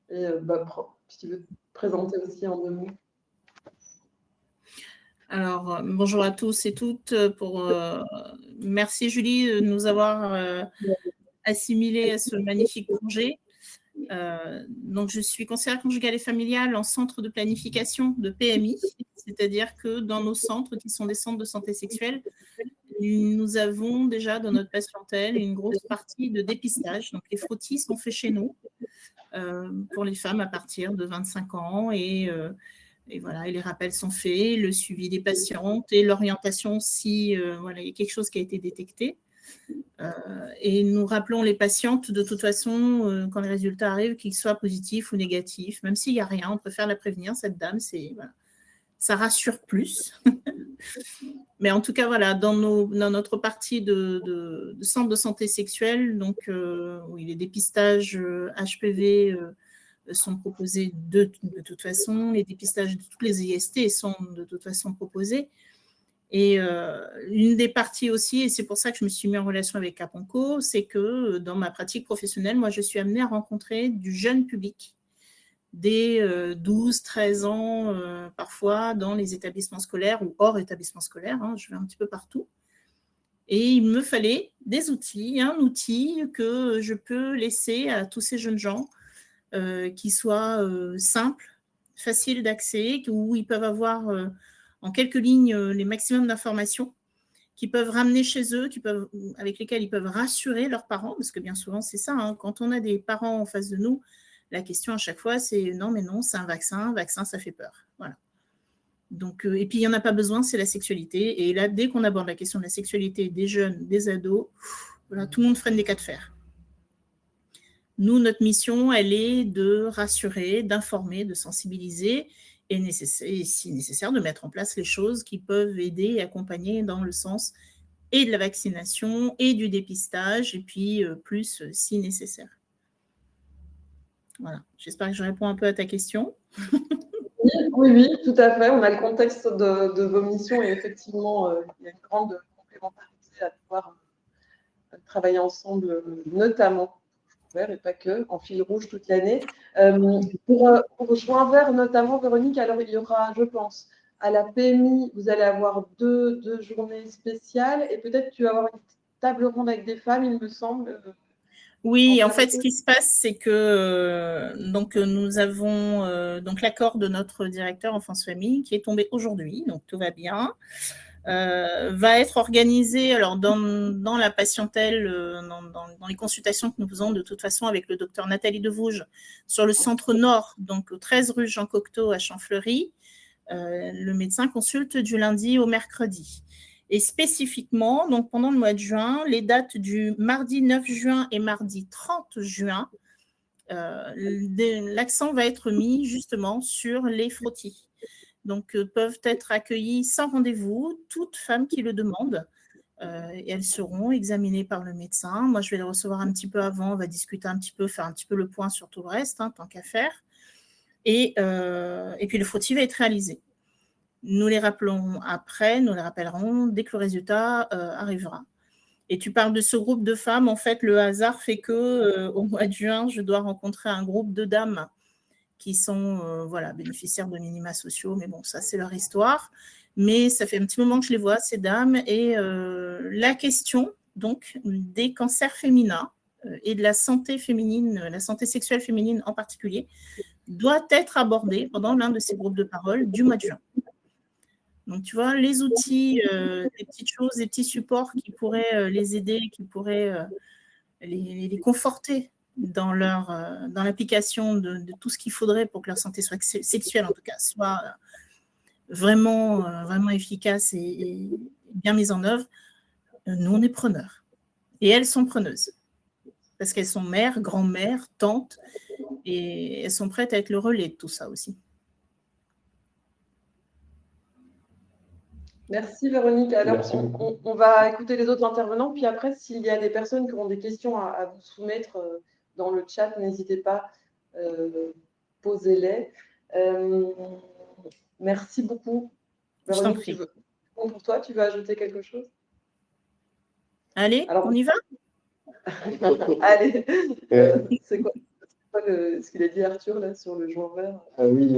Et si tu veux te présenter aussi en 2 mots. Alors, bonjour à tous et toutes. Merci Julie de nous avoir assimilés à ce magnifique projet. Donc, je suis conseillère conjugale et familiale en centre de planification de PMI, c'est-à-dire que dans nos centres, qui sont des centres de santé sexuelle, nous avons déjà dans notre patientèle une grosse partie de dépistage. Donc, les frottis sont faits chez nous pour les femmes à partir de 25 ans et voilà, et les rappels sont faits, le suivi des patientes et l'orientation si voilà, il y a quelque chose qui a été détecté. Et nous rappelons les patientes de toute façon, quand les résultats arrivent, qu'ils soient positifs ou négatifs, même s'il n'y a rien, on préfère la prévenir, cette dame, voilà, ça rassure plus. Mais en tout cas, voilà, dans notre partie de centre de santé sexuelle, donc oui, les dépistages HPV sont proposés de toute façon, les dépistages de toutes les IST sont de toute façon proposés. Et une des parties aussi, et c'est pour ça que je me suis mis en relation avec Caponco, c'est que dans ma pratique professionnelle, moi, je suis amenée à rencontrer du jeune public, des 12-13 ans parfois dans les établissements scolaires ou hors établissements scolaires, hein, je vais un petit peu partout. Et il me fallait des outils, un outil que je peux laisser à tous ces jeunes gens qui soit simple, facile d'accès, où ils peuvent avoir en quelques lignes les maximums d'informations, qui peuvent ramener chez eux, avec lesquels ils peuvent rassurer leurs parents, parce que bien souvent c'est ça, hein, quand on a des parents en face de nous, la question à chaque fois c'est non mais non, c'est un vaccin ça fait peur. Voilà. Donc, et puis il n'y en a pas besoin, c'est la sexualité. Et là, dès qu'on aborde la question de la sexualité des jeunes, des ados, voilà, tout le monde freine des cas de fer. Nous, notre mission, elle est de rassurer, d'informer, de sensibiliser et si nécessaire, de mettre en place les choses qui peuvent aider et accompagner dans le sens et de la vaccination et du dépistage, et puis plus si nécessaire. Voilà, j'espère que je réponds un peu à ta question. Oui, tout à fait. On a le contexte de vos missions et effectivement, il y a une grande complémentarité à pouvoir travailler ensemble, notamment et pas que, en fil rouge toute l'année. Pour Juin Vert, notamment, Véronique, alors il y aura, je pense, à la PMI, vous allez avoir deux journées spéciales et peut-être tu vas avoir une table ronde avec des femmes, il me semble. Oui, en fait, ce qui se passe, c'est que nous avons donc l'accord de notre directeur enfance-famille qui est tombé aujourd'hui, donc tout va bien. Va être organisé alors dans la patientèle, dans les consultations que nous faisons de toute façon avec le docteur Nathalie Devouge sur le centre nord, donc au 13 rue Jean Cocteau à Champfleury. Le médecin consulte du lundi au mercredi. Et spécifiquement, donc pendant le mois de juin, les dates du mardi 9 juin et mardi 30 juin, l'accent va être mis justement sur les frottis. Donc, peuvent être accueillies sans rendez-vous, toutes femmes qui le demandent. Et elles seront examinées par le médecin. Moi, je vais les recevoir un petit peu avant, on va discuter un petit peu, faire un petit peu le point sur tout le reste, tant qu'à faire. Et puis, le frottis va être réalisé. Nous les rappelons après, nous les rappellerons dès que le résultat arrivera. Et tu parles de ce groupe de femmes. En fait, le hasard fait que au mois de juin, je dois rencontrer un groupe de dames qui sont bénéficiaires de minima sociaux. Mais bon, ça, c'est leur histoire. Mais ça fait un petit moment que je les vois, ces dames. Et la question, donc, des cancers féminins et de la santé féminine, la santé sexuelle féminine en particulier, doit être abordée pendant l'un de ces groupes de parole du mois de juin. Donc, tu vois, les outils, des petites choses, des petits supports qui pourraient les aider, qui pourraient les conforter dans l'application de tout ce qu'il faudrait pour que leur santé soit sexuelle, en tout cas, soit vraiment efficace et bien mise en œuvre. Nous, on est preneurs. Et elles sont preneuses. Parce qu'elles sont mères, grand-mères, tantes, et elles sont prêtes à être le relais de tout ça aussi. Merci Véronique. Alors, on va écouter les autres intervenants. Puis après, s'il y a des personnes qui ont des questions à vous soumettre dans le chat, n'hésitez pas, posez-les. Merci beaucoup. Véronique, pour toi, tu veux ajouter quelque chose? Allez, alors, on y va? Allez. C'est quoi ce qu'il a dit Arthur là, sur le jour vert? Ah oui.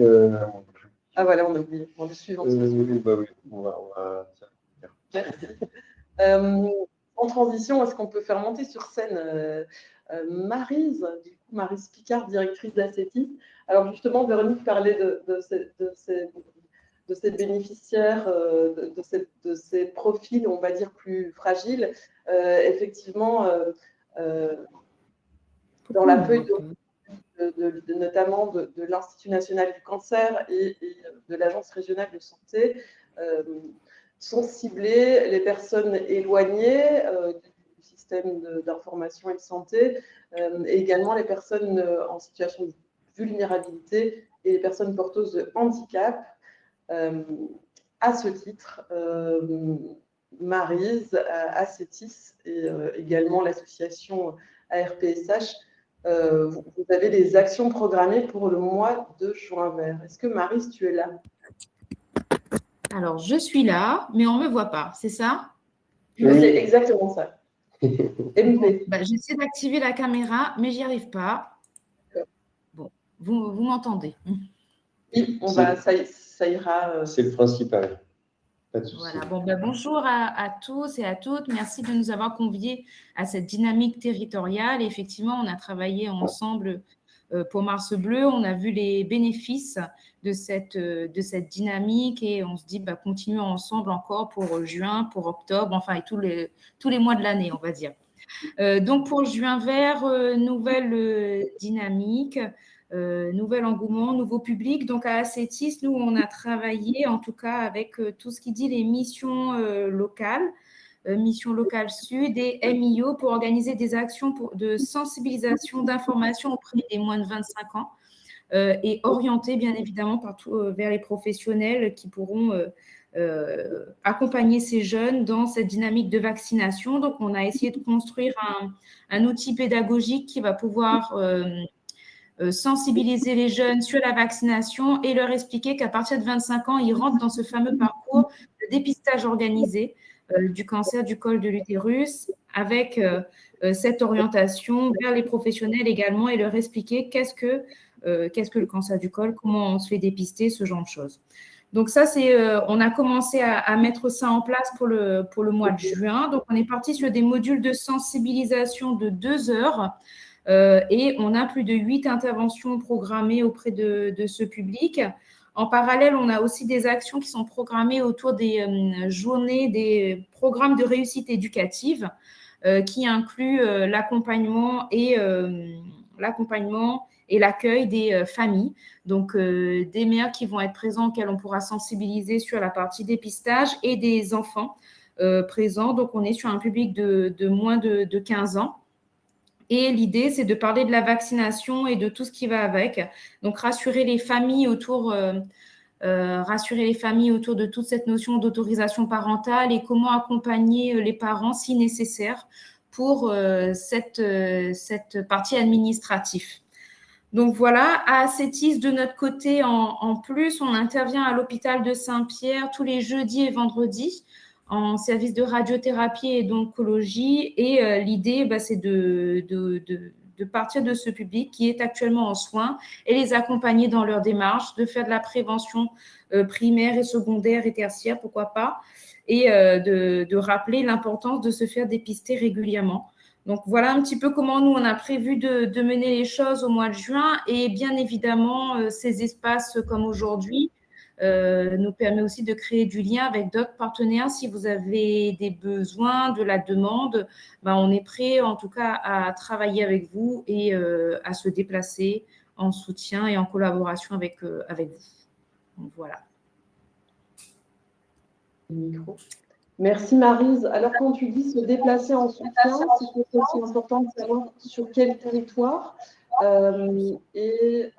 Ah voilà, on a oublié. On est suivant. Oui, on va... Merci. En transition, est-ce qu'on peut faire monter sur scène Maryse, du coup, Maryse Picard, directrice d'Ascetis. Alors justement, Véronique parlait de ces bénéficiaires, de ces profils, on va dire, plus fragiles. Effectivement, dans la feuille notamment de l'Institut national du cancer et de l'Agence régionale de santé, sont ciblées les personnes éloignées du système d'information et de santé, et également les personnes en situation de vulnérabilité et les personnes porteuses de handicap. À ce titre, Maryse, Ascetis et également l'association ARPSH, vous avez des actions programmées pour le mois de juin vert. Est-ce que Maryse, tu es là? Alors, je suis là, mais on ne me voit pas, c'est ça? Oui, c'est exactement ça. MP. J'essaie d'activer la caméra, mais j'y arrive pas. Bon, vous m'entendez? Oui, ça ira. C'est le principal. Pas de souci. Voilà. Bon, bonjour à tous et à toutes. Merci de nous avoir conviés à cette dynamique territoriale. Et effectivement, on a travaillé ensemble pour Mars Bleu. On a vu les bénéfices de cette dynamique et on se dit continuons ensemble encore pour juin, pour octobre, enfin et tous les mois de l'année, on va dire. Donc pour juin vert, nouvelle dynamique. Nouvel engouement, nouveau public. Donc, à Ascetis, nous, on a travaillé, en tout cas, avec tout ce qui dit les missions locales, Mission Locale Sud et MIO pour organiser des actions de sensibilisation, d'information auprès des moins de 25 ans et orientés bien évidemment vers les professionnels qui pourront accompagner ces jeunes dans cette dynamique de vaccination. Donc, on a essayé de construire un outil pédagogique qui va pouvoir sensibiliser les jeunes sur la vaccination et leur expliquer qu'à partir de 25 ans, ils rentrent dans ce fameux parcours de dépistage organisé du cancer du col de l'utérus avec cette orientation vers les professionnels également et leur expliquer qu'est-ce que le cancer du col, comment on se fait dépister, ce genre de choses. Donc ça, on a commencé à mettre ça en place pour le mois de juin. Donc, on est parti sur des modules de sensibilisation de 2 heures et on a plus de 8 interventions programmées auprès de ce public. En parallèle, on a aussi des actions qui sont programmées autour des journées, des programmes de réussite éducative qui incluent l'accompagnement et l'accueil des familles. Donc, des mères qui vont être présentes, auxquelles on pourra sensibiliser sur la partie dépistage et des enfants présents. Donc, on est sur un public de moins de 15 ans. Et l'idée, c'est de parler de la vaccination et de tout ce qui va avec. Donc, rassurer les familles autour de toute cette notion d'autorisation parentale et comment accompagner les parents si nécessaire pour cette partie administrative. Donc voilà, à CETIS, de notre côté, en plus, on intervient à l'hôpital de Saint-Pierre tous les jeudis et vendredis en service de radiothérapie et d'oncologie. Et l'idée, c'est de partir de ce public qui est actuellement en soins et les accompagner dans leur démarche, de faire de la prévention primaire et secondaire et tertiaire, pourquoi pas, et de rappeler l'importance de se faire dépister régulièrement. Donc, voilà un petit peu comment nous, on a prévu de mener les choses au mois de juin. Et bien évidemment, ces espaces comme aujourd'hui nous permet aussi de créer du lien avec d'autres partenaires. Si vous avez des besoins, de la demande, on est prêt en tout cas à travailler avec vous et à se déplacer en soutien et en collaboration avec vous. Donc, voilà. Micro. Merci Maryse. Alors quand tu dis se déplacer en soutien, c'est aussi important de savoir sur quel territoire et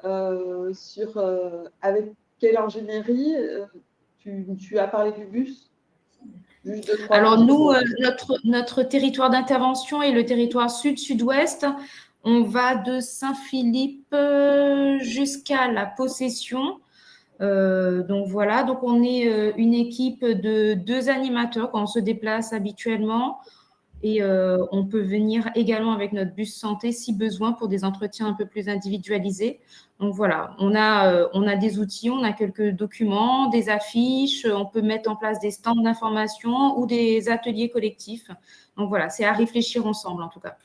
avec quelle ingénierie. Tu as parlé du bus. Alors nous, notre territoire d'intervention est le territoire sud-sud-ouest. On va de Saint-Philippe jusqu'à la Possession. Donc voilà, donc on est une équipe de 2 animateurs quand on se déplace habituellement et on peut venir également avec notre bus santé si besoin pour des entretiens un peu plus individualisés. Donc voilà, on a des outils, on a quelques documents, des affiches, on peut mettre en place des stands d'information ou des ateliers collectifs. Donc voilà, c'est à réfléchir ensemble en tout cas.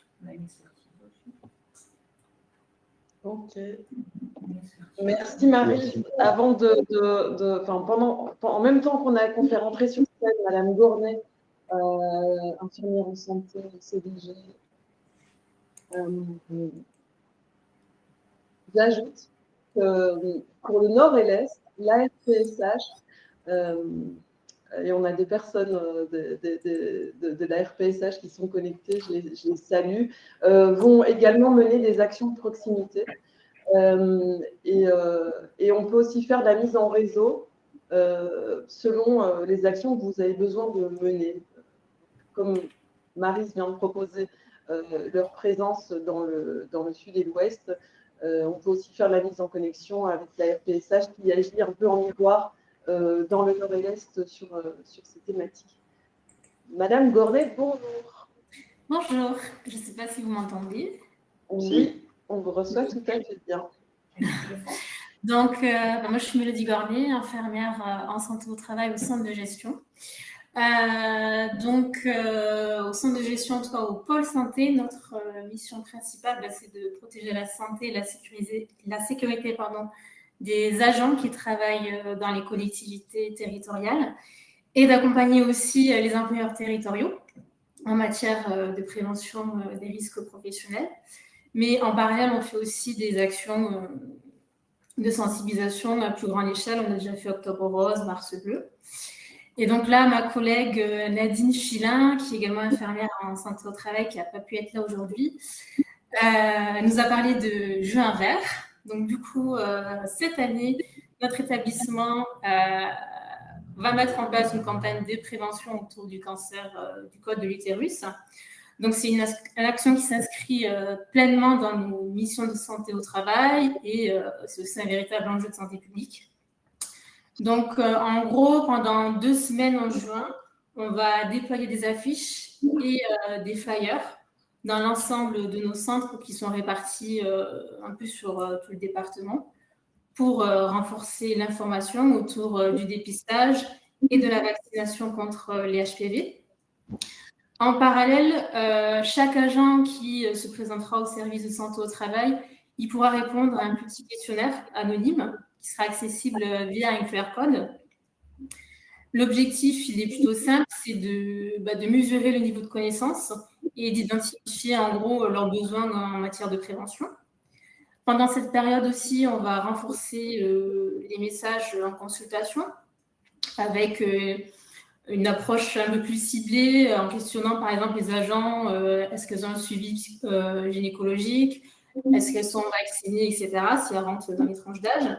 Ok. Merci Marie. Avant en même temps qu'on fait rentrer sur scène Madame Gournay, infirmière en santé, CDG, j'ajoute que pour le Nord et l'Est, l'ARPSH, et on a des personnes de la RPSH qui sont connectées, je les salue, vont également mener des actions de proximité. Et on peut aussi faire de la mise en réseau selon les actions que vous avez besoin de mener. Comme Maryse vient de proposer leur présence dans le sud et l'ouest, on peut aussi faire la mise en connexion avec la RPSH qui agit un peu en miroir dans le nord et l'est sur ces thématiques. Madame Gournay, bonjour. Bonjour, je ne sais pas si vous m'entendez. Oui, on vous reçoit tout à fait bien. Donc, moi, je suis Mélodie Gournay, infirmière en santé au travail au centre de gestion. Au centre de gestion, en tout cas au pôle santé, notre mission principale, c'est de protéger la santé et la sécurité des agents qui travaillent dans les collectivités territoriales et d'accompagner aussi les employeurs territoriaux en matière de prévention des risques professionnels. Mais en parallèle, on fait aussi des actions de sensibilisation à plus grande échelle. On a déjà fait Octobre Rose, Mars Bleu. Et donc là, ma collègue Nadine Filin, qui est également infirmière en santé au travail, qui n'a pas pu être là aujourd'hui, nous a parlé de Juin Vert. Donc, du coup, cette année, notre établissement va mettre en place une campagne de prévention autour du cancer du col de l'utérus. Donc, c'est une action qui s'inscrit pleinement dans nos missions de santé au travail et c'est aussi un véritable enjeu de santé publique. Donc, en gros, pendant 2 semaines en juin, on va déployer des affiches et des flyers dans l'ensemble de nos centres qui sont répartis un peu sur tout le département pour renforcer l'information autour du dépistage et de la vaccination contre les HPV. En parallèle, chaque agent qui se présentera au service de santé au travail, il pourra répondre à un petit questionnaire anonyme qui sera accessible via un QR code. L'objectif, il est plutôt simple, c'est de mesurer le niveau de connaissance et d'identifier en gros leurs besoins en matière de prévention. Pendant cette période aussi, on va renforcer les messages en consultation avec une approche un peu plus ciblée en questionnant par exemple les agents, est-ce qu'elles ont un suivi gynécologique, est-ce qu'elles sont vaccinées, etc., si elles rentrent dans les tranches d'âge,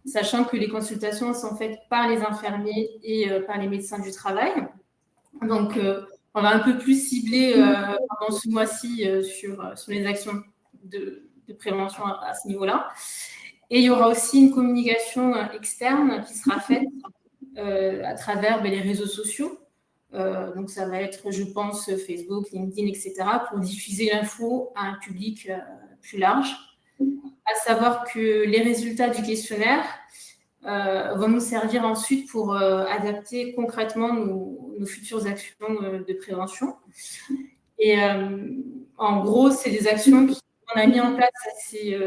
sachant que les consultations sont faites par les infirmiers et par les médecins du travail. Donc, on va un peu plus cibler pendant ce mois-ci sur les actions de prévention à ce niveau-là. Et il y aura aussi une communication externe qui sera faite à travers les réseaux sociaux. Donc, ça va être, je pense, Facebook, LinkedIn, etc., pour diffuser l'info à un public plus large. À savoir que les résultats du questionnaire vont nous servir ensuite pour adapter concrètement nos futures actions de prévention. Et en gros, c'est des actions qu'on a mis en place assez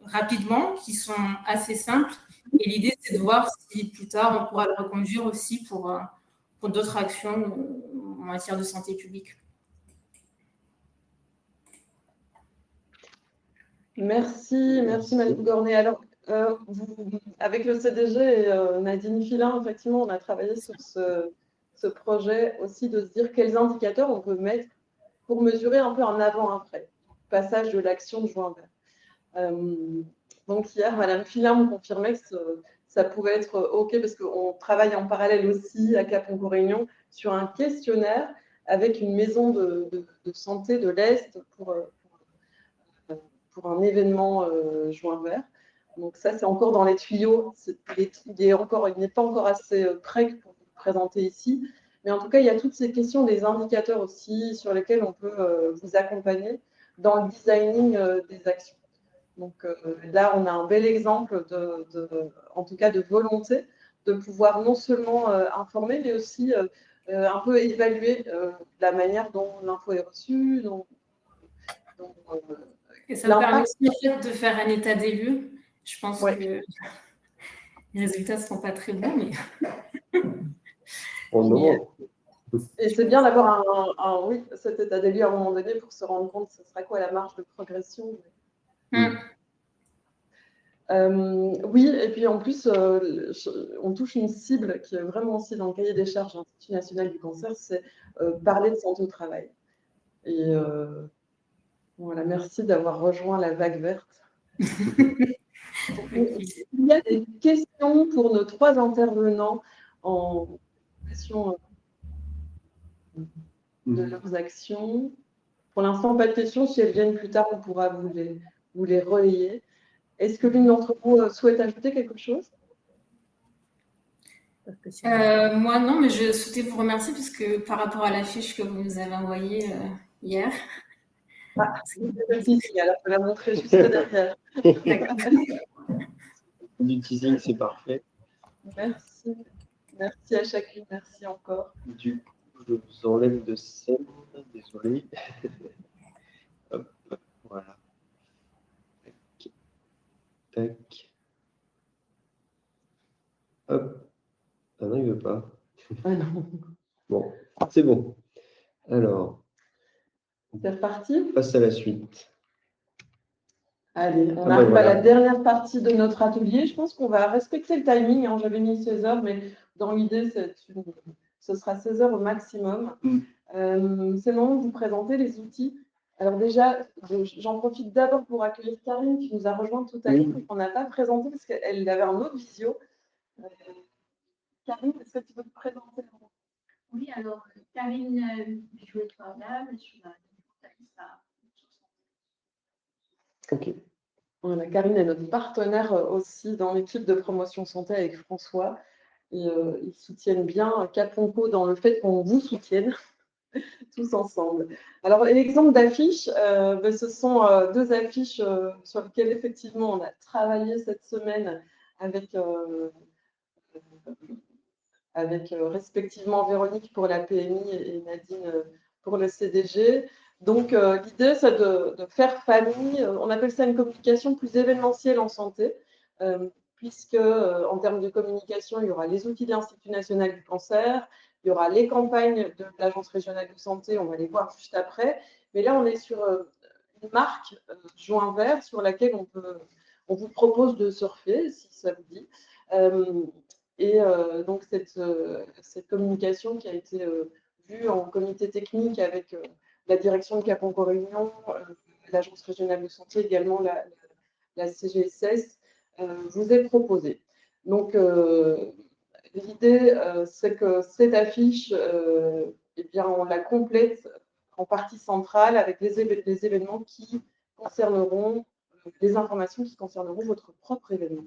rapidement, qui sont assez simples. Et l'idée, c'est de voir si plus tard, on pourra le reconduire aussi pour d'autres actions en matière de santé publique. Merci Madame Gornet. Alors, avec le CDG et Nadine Filin, effectivement, on a travaillé sur ce projet aussi de se dire quels indicateurs on peut mettre pour mesurer un peu un avant-après, passage de l'action de juin vert. Donc hier, Madame Filin me confirmait que ça pouvait être OK parce qu'on travaille en parallèle aussi à Cap-en-Réunion sur un questionnaire avec une maison de santé de l'Est pour un événement juin vert. Donc ça, c'est encore dans les tuyaux. Il n'est pas encore assez prêt pour vous présenter ici. Mais en tout cas, il y a toutes ces questions des indicateurs aussi sur lesquels on peut vous accompagner dans le designing des actions. Donc là, on a un bel exemple en tout cas de volonté de pouvoir non seulement informer, mais aussi un peu évaluer la manière dont l'info est reçue. Et ça permet aussi de faire un état des lieux. Je pense que les résultats ne seront pas très bons, mais... Et c'est bien d'avoir cet état des lieux à un moment donné pour se rendre compte ce sera quoi la marge de progression. Oui, et puis en plus, on touche une cible qui est vraiment aussi dans le cahier des charges de l'Institut national du cancer, c'est parler de santé au travail. Et voilà, merci d'avoir rejoint la vague verte. Il y a des questions pour nos 3 intervenants en question de leurs actions. Pour l'instant, pas de questions. Si elles viennent plus tard, on pourra vous les relayer. Est-ce que l'une d'entre vous souhaite ajouter quelque chose? Moi, non, mais je souhaitais vous remercier puisque par rapport à la fiche que vous nous avez envoyée hier. C'est ici, alors je vais la montrer juste derrière. Du teasing, c'est parfait. Merci. Merci à chacune. Merci encore. Du coup, je vous enlève de scène. Désolé. Hop, voilà. Tac. Tac. Hop. Ah non, il ne veut pas. Ah non. Bon, c'est bon. Alors, c'est reparti. On passe à la suite. Allez, on arrive à la dernière partie de notre atelier. Je pense qu'on va respecter le timing. Hein. J'avais mis 16 heures, mais dans l'idée, ce sera 16 heures au maximum. C'est le moment de vous présenter les outils Alors déjà, j'en profite d'abord pour accueillir Karine qui nous a rejoint tout à l'heure, qu'on n'a pas présenté parce qu'elle avait un autre visio. Karine, est-ce que tu peux te présenter? Oui, alors Karine Jouet-Toilable, je suis la journaliste à Ok. Voilà, Karine est notre partenaire aussi dans l'équipe de promotion santé avec François. Et ils soutiennent bien Caponco dans le fait qu'on vous soutienne tous ensemble. Alors, l'exemple d'affiche, ce sont deux affiches sur lesquelles effectivement on a travaillé cette semaine avec respectivement Véronique pour la PMI et Nadine pour le CDG. Donc, l'idée, c'est de faire famille. On appelle ça une communication plus événementielle en santé, puisque en termes de communication, il y aura les outils de l'Institut national du cancer, il y aura les campagnes de l'Agence régionale de santé, on va les voir juste après. Mais là, on est sur une marque Joint Vert sur laquelle on vous propose de surfer, si ça vous dit. Et donc, cette communication qui a été vue en comité technique avec la direction de Caponco Réunion, l'Agence régionale de santé, également la CGSS, vous est proposée. Donc, l'idée, c'est que cette affiche, eh bien, on la complète en partie centrale avec les événements qui concerneront, les informations qui concerneront votre propre événement.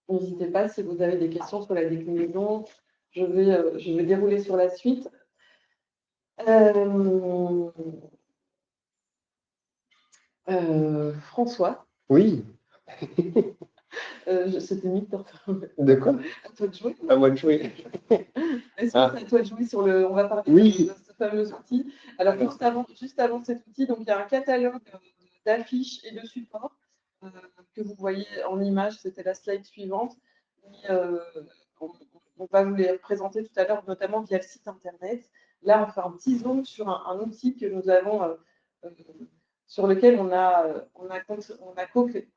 N'hésitez pas si vous avez des questions sur la déclinaison. Je vais dérouler sur la suite. François. Oui. C'était mis De quoi? À toi de jouer. À moi de jouer. Est-ce que c'est à toi de jouer sur le. On va parler de ce fameux outil. Alors, juste avant cet outil, donc, il y a un catalogue d'affiches et de supports que vous voyez en image. C'était la slide suivante. On va vous les présenter tout à l'heure, notamment via le site internet. Là, on fait un petit zoom sur un outil que nous avons, sur lequel on a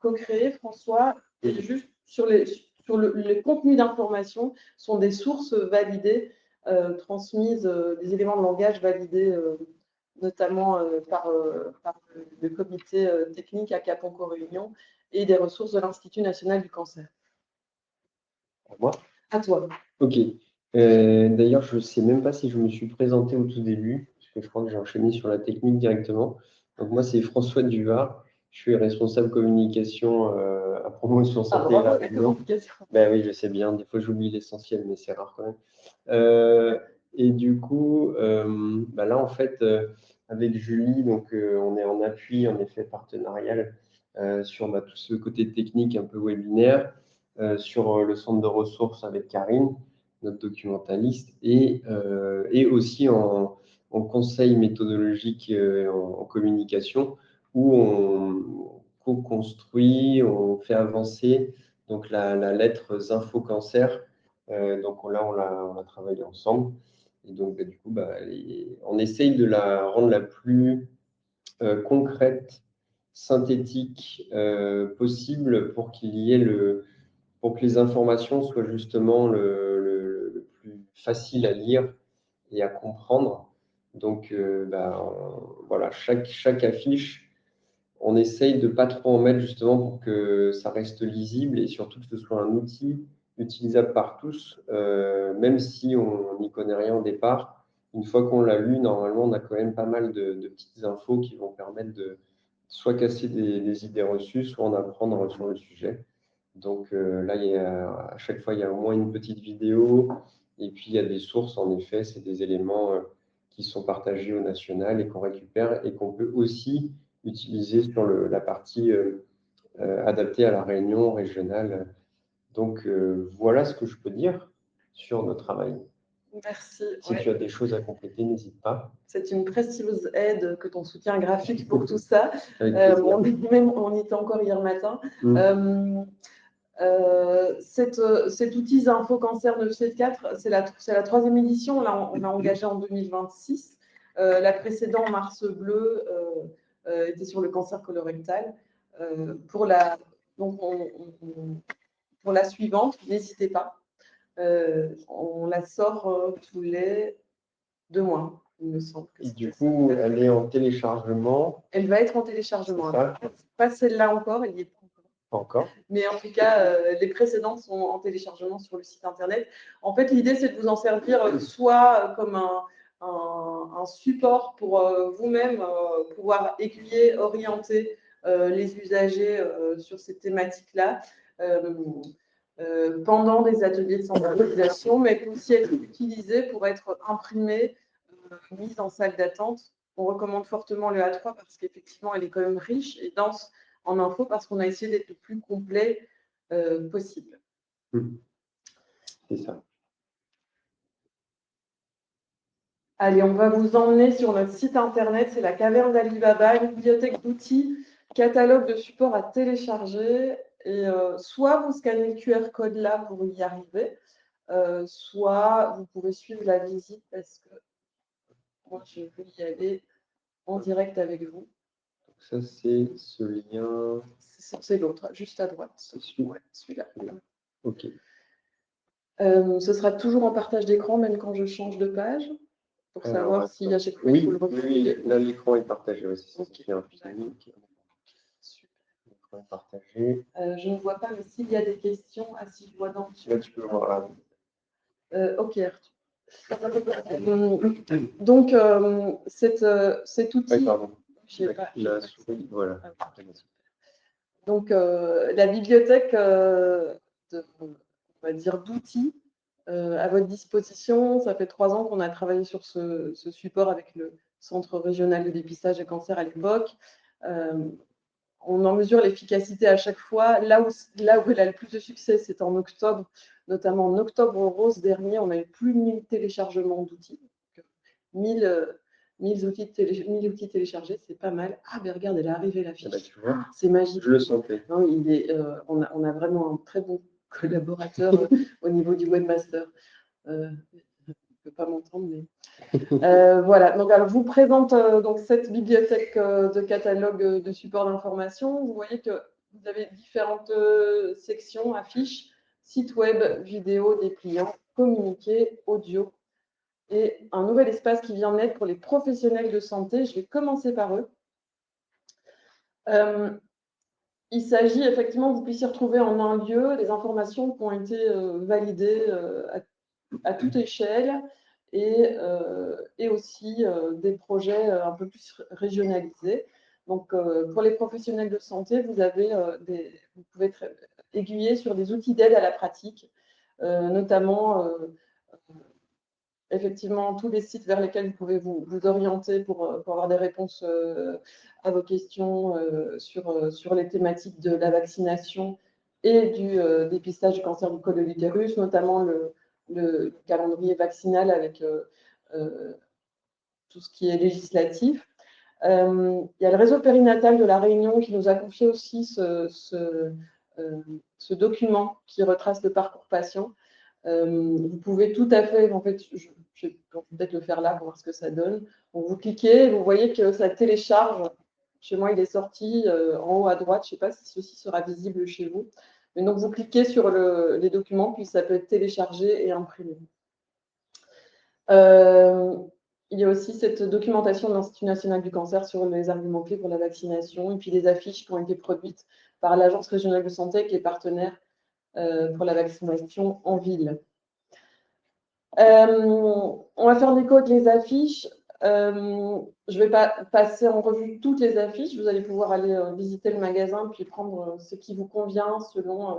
co-créé, François, et juste sur les contenus d'information sont des sources validées, transmises, des éléments de langage validés, notamment par le comité technique à Caponco Réunion et des ressources de l'Institut national du cancer. À moi? À toi. Ok. D'ailleurs, je ne sais même pas si je me suis présenté au tout début, parce que je crois que j'ai enchaîné sur la technique directement. Donc, moi, c'est François Duvart. Je suis responsable communication à Promotion Santé. Bravo, la communication. Ben oui, je sais bien. Des fois, j'oublie l'essentiel, mais c'est rare quand même. Et du coup, là, en fait, avec Julie, donc, on est en appui, en effet, partenarial sur tout ce côté technique un peu webinaire, sur le centre de ressources avec Karine, notre documentaliste, et aussi en conseil méthodologique en communication, où on co-construit, on fait avancer donc la lettre Zinfo Cancer. Donc là, on l'a travaillé ensemble. Et donc, du coup, on essaye de la rendre la plus concrète, synthétique possible pour qu'il y ait pour que les informations soient justement le plus facile à lire et à comprendre. Donc, voilà, chaque affiche, on essaye de ne pas trop en mettre justement pour que ça reste lisible et surtout que ce soit un outil utilisable par tous, même si on n'y connaît rien au départ. Une fois qu'on l'a lu, normalement, on a quand même pas mal de petites infos qui vont permettre de soit casser des idées reçues, soit en apprendre sur le sujet. Donc là, à chaque fois, il y a au moins une petite vidéo. Et puis, il y a des sources, en effet, c'est des éléments qui sont partagés au national et qu'on récupère et qu'on peut aussi utiliser sur la partie adaptée à la réunion régionale. Donc, voilà ce que je peux dire sur notre travail. Merci. Si tu as des choses à compléter, n'hésite pas. C'est une précieuse aide que ton soutien graphique pour tout ça. On y était encore hier matin. Cet outil Zinfo Cancer 974, c'est la troisième édition. Là, on a engagé en 2026. La précédente, Mars Bleu, était sur le cancer colorectal. Pour la suivante, n'hésitez pas. On la sort tous les 2 mois, il me semble. Et du coup, elle est en téléchargement. Elle va être en téléchargement. C'est ça. Pas celle-là encore, elle n'y est pas encore. Pas encore. Mais en tout cas, les précédentes sont en téléchargement sur le site internet. En fait, l'idée, c'est de vous en servir soit comme un support pour vous-même pouvoir aiguiller, orienter les usagers sur ces thématiques-là pendant des ateliers de sensibilisation, mais peut aussi être utilisé pour être imprimé, mis en salle d'attente. On recommande fortement le A3 parce qu'effectivement, elle est quand même riche et dense en info parce qu'on a essayé d'être le plus complet possible. C'est ça. Allez, on va vous emmener sur notre site internet, c'est la caverne d'Ali Baba, une bibliothèque d'outils, catalogue de supports à télécharger. Et soit vous scannez le QR code là pour y arriver, soit vous pouvez suivre la visite parce que moi je vais y aller en direct avec vous. Donc ça, c'est ce lien. C'est l'autre, juste à droite. C'est celui-là. Ouais, celui-là. Ok. Ce sera toujours en partage d'écran, même quand je change de page, pour savoir si à chaque fois il faut le refuser. Oui, là l'écran est partagé aussi. C'est Ok. un film. L'écran est partagé. Je ne vois pas, mais s'il y a des questions, si je vois dans le Là, tu peux voir. ok, Arthur. Donc, cet outil. Oui, pardon. La souris, voilà. Donc, la bibliothèque on va dire d'outils à votre disposition. Ça fait 3 ans qu'on a travaillé sur ce support avec le Centre régional de dépistage des cancers à l'époque. On en mesure l'efficacité à chaque fois. Là où elle a le plus de succès, c'est en octobre, notamment en octobre rose dernier, on avait plus de 1000 téléchargements d'outils. 1000 outils téléchargés, c'est pas mal. Ah, mais regarde, elle est arrivée la fiche. C'est magique. Je le sentais. Non, on a vraiment un très bon collaborateur au niveau du webmaster. Il ne peut pas m'entendre, mais voilà. Donc, alors, je vous présente donc cette bibliothèque de catalogue de support d'information. Vous voyez que vous avez différentes sections, affiches, site web, vidéo, dépliant, communiqué, audio et un nouvel espace qui vient naître pour les professionnels de santé. Je vais commencer par eux. Il s'agit effectivement que vous puissiez retrouver en un lieu les informations qui ont été validées à toute échelle et aussi des projets un peu plus régionalisés. Donc, pour les professionnels de santé, vous pouvez être aiguillé sur des outils d'aide à la pratique, notamment effectivement tous les sites vers lesquels vous pouvez vous orienter pour avoir des réponses à vos questions sur les thématiques de la vaccination et du dépistage du cancer du col de l'utérus, notamment le calendrier vaccinal avec tout ce qui est législatif. Il y a le réseau périnatal de la Réunion qui nous a confié aussi ce document qui retrace le parcours patient. Vous pouvez tout à fait, en fait, je vais peut-être le faire là pour voir ce que ça donne. Donc, vous cliquez, vous voyez que ça télécharge. Chez moi, il est sorti en haut à droite. Je ne sais pas si ceci sera visible chez vous. Mais donc, vous cliquez sur les documents, puis ça peut être téléchargé et imprimé. Il y a aussi cette documentation de l'Institut national du cancer sur les arguments clés pour la vaccination, et puis des affiches qui ont été produites par l'Agence régionale de santé, qui est partenaire pour la vaccination en ville. On va faire l'écho avec les affiches. Je ne vais pas passer en revue toutes les affiches. Vous allez pouvoir aller visiter le magasin puis prendre ce qui vous convient selon,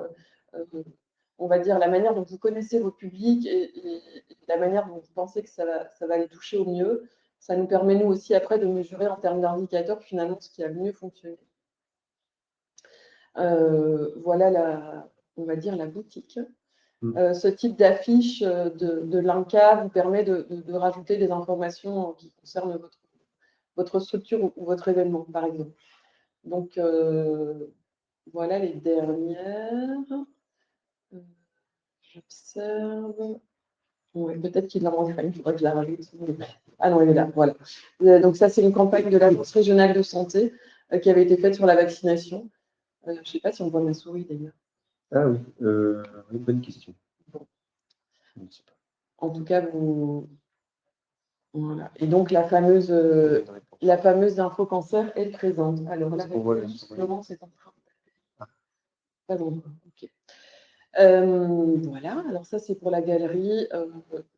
on va dire, la manière dont vous connaissez vos publics et la manière dont vous pensez que ça va les toucher au mieux. Ça nous permet, nous aussi, après, de mesurer en termes d'indicateurs, finalement, ce qui a le mieux fonctionné. Voilà, on va dire, la boutique. Ce type d'affiche de l'INCa vous permet de rajouter des informations qui concernent votre structure ou votre événement, par exemple. Donc, voilà les dernières. J'observe. Ouais, peut-être qu'il en manquera une, il faudrait que je la rajoute. Ah non, elle est là, voilà. Donc, ça, c'est une campagne de l'Agence régionale de santé qui avait été faite sur la vaccination. Je ne sais pas si on voit ma souris, d'ailleurs. Ah oui, bonne question. Bon. En tout cas, vous Voilà. Et donc, la fameuse info cancer est présente. Alors là, justement, c'est en train de... Pas bon. Ok. Voilà, alors ça, c'est pour la galerie.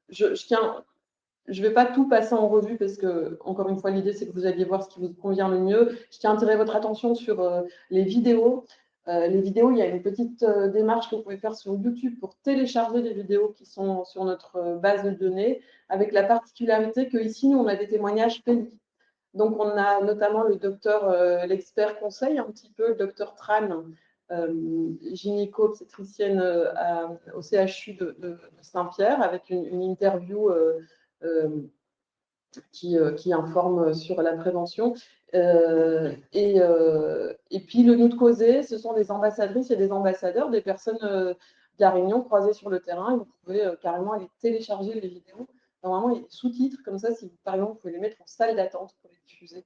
Je ne vais pas tout passer en revue parce que, encore une fois, l'idée, c'est que vous alliez voir ce qui vous convient le mieux. Je tiens à attirer votre attention sur les vidéos. Les vidéos, il y a une petite démarche que vous pouvez faire sur YouTube pour télécharger les vidéos qui sont sur notre base de données, avec la particularité qu'ici, nous, on a des témoignages pays. Donc, on a notamment le docteur, l'expert conseil, un petit peu, le docteur Tran, gynéco-obstétricienne au CHU de Saint-Pierre, avec une interview qui informe sur la prévention. Et puis, le Nous de causer, ce sont des ambassadrices et des ambassadeurs, des personnes de la Réunion croisées sur le terrain. Et vous pouvez carrément aller télécharger les vidéos. Normalement, il y a des sous-titres, comme ça, si par exemple, vous pouvez les mettre en salle d'attente pour les diffuser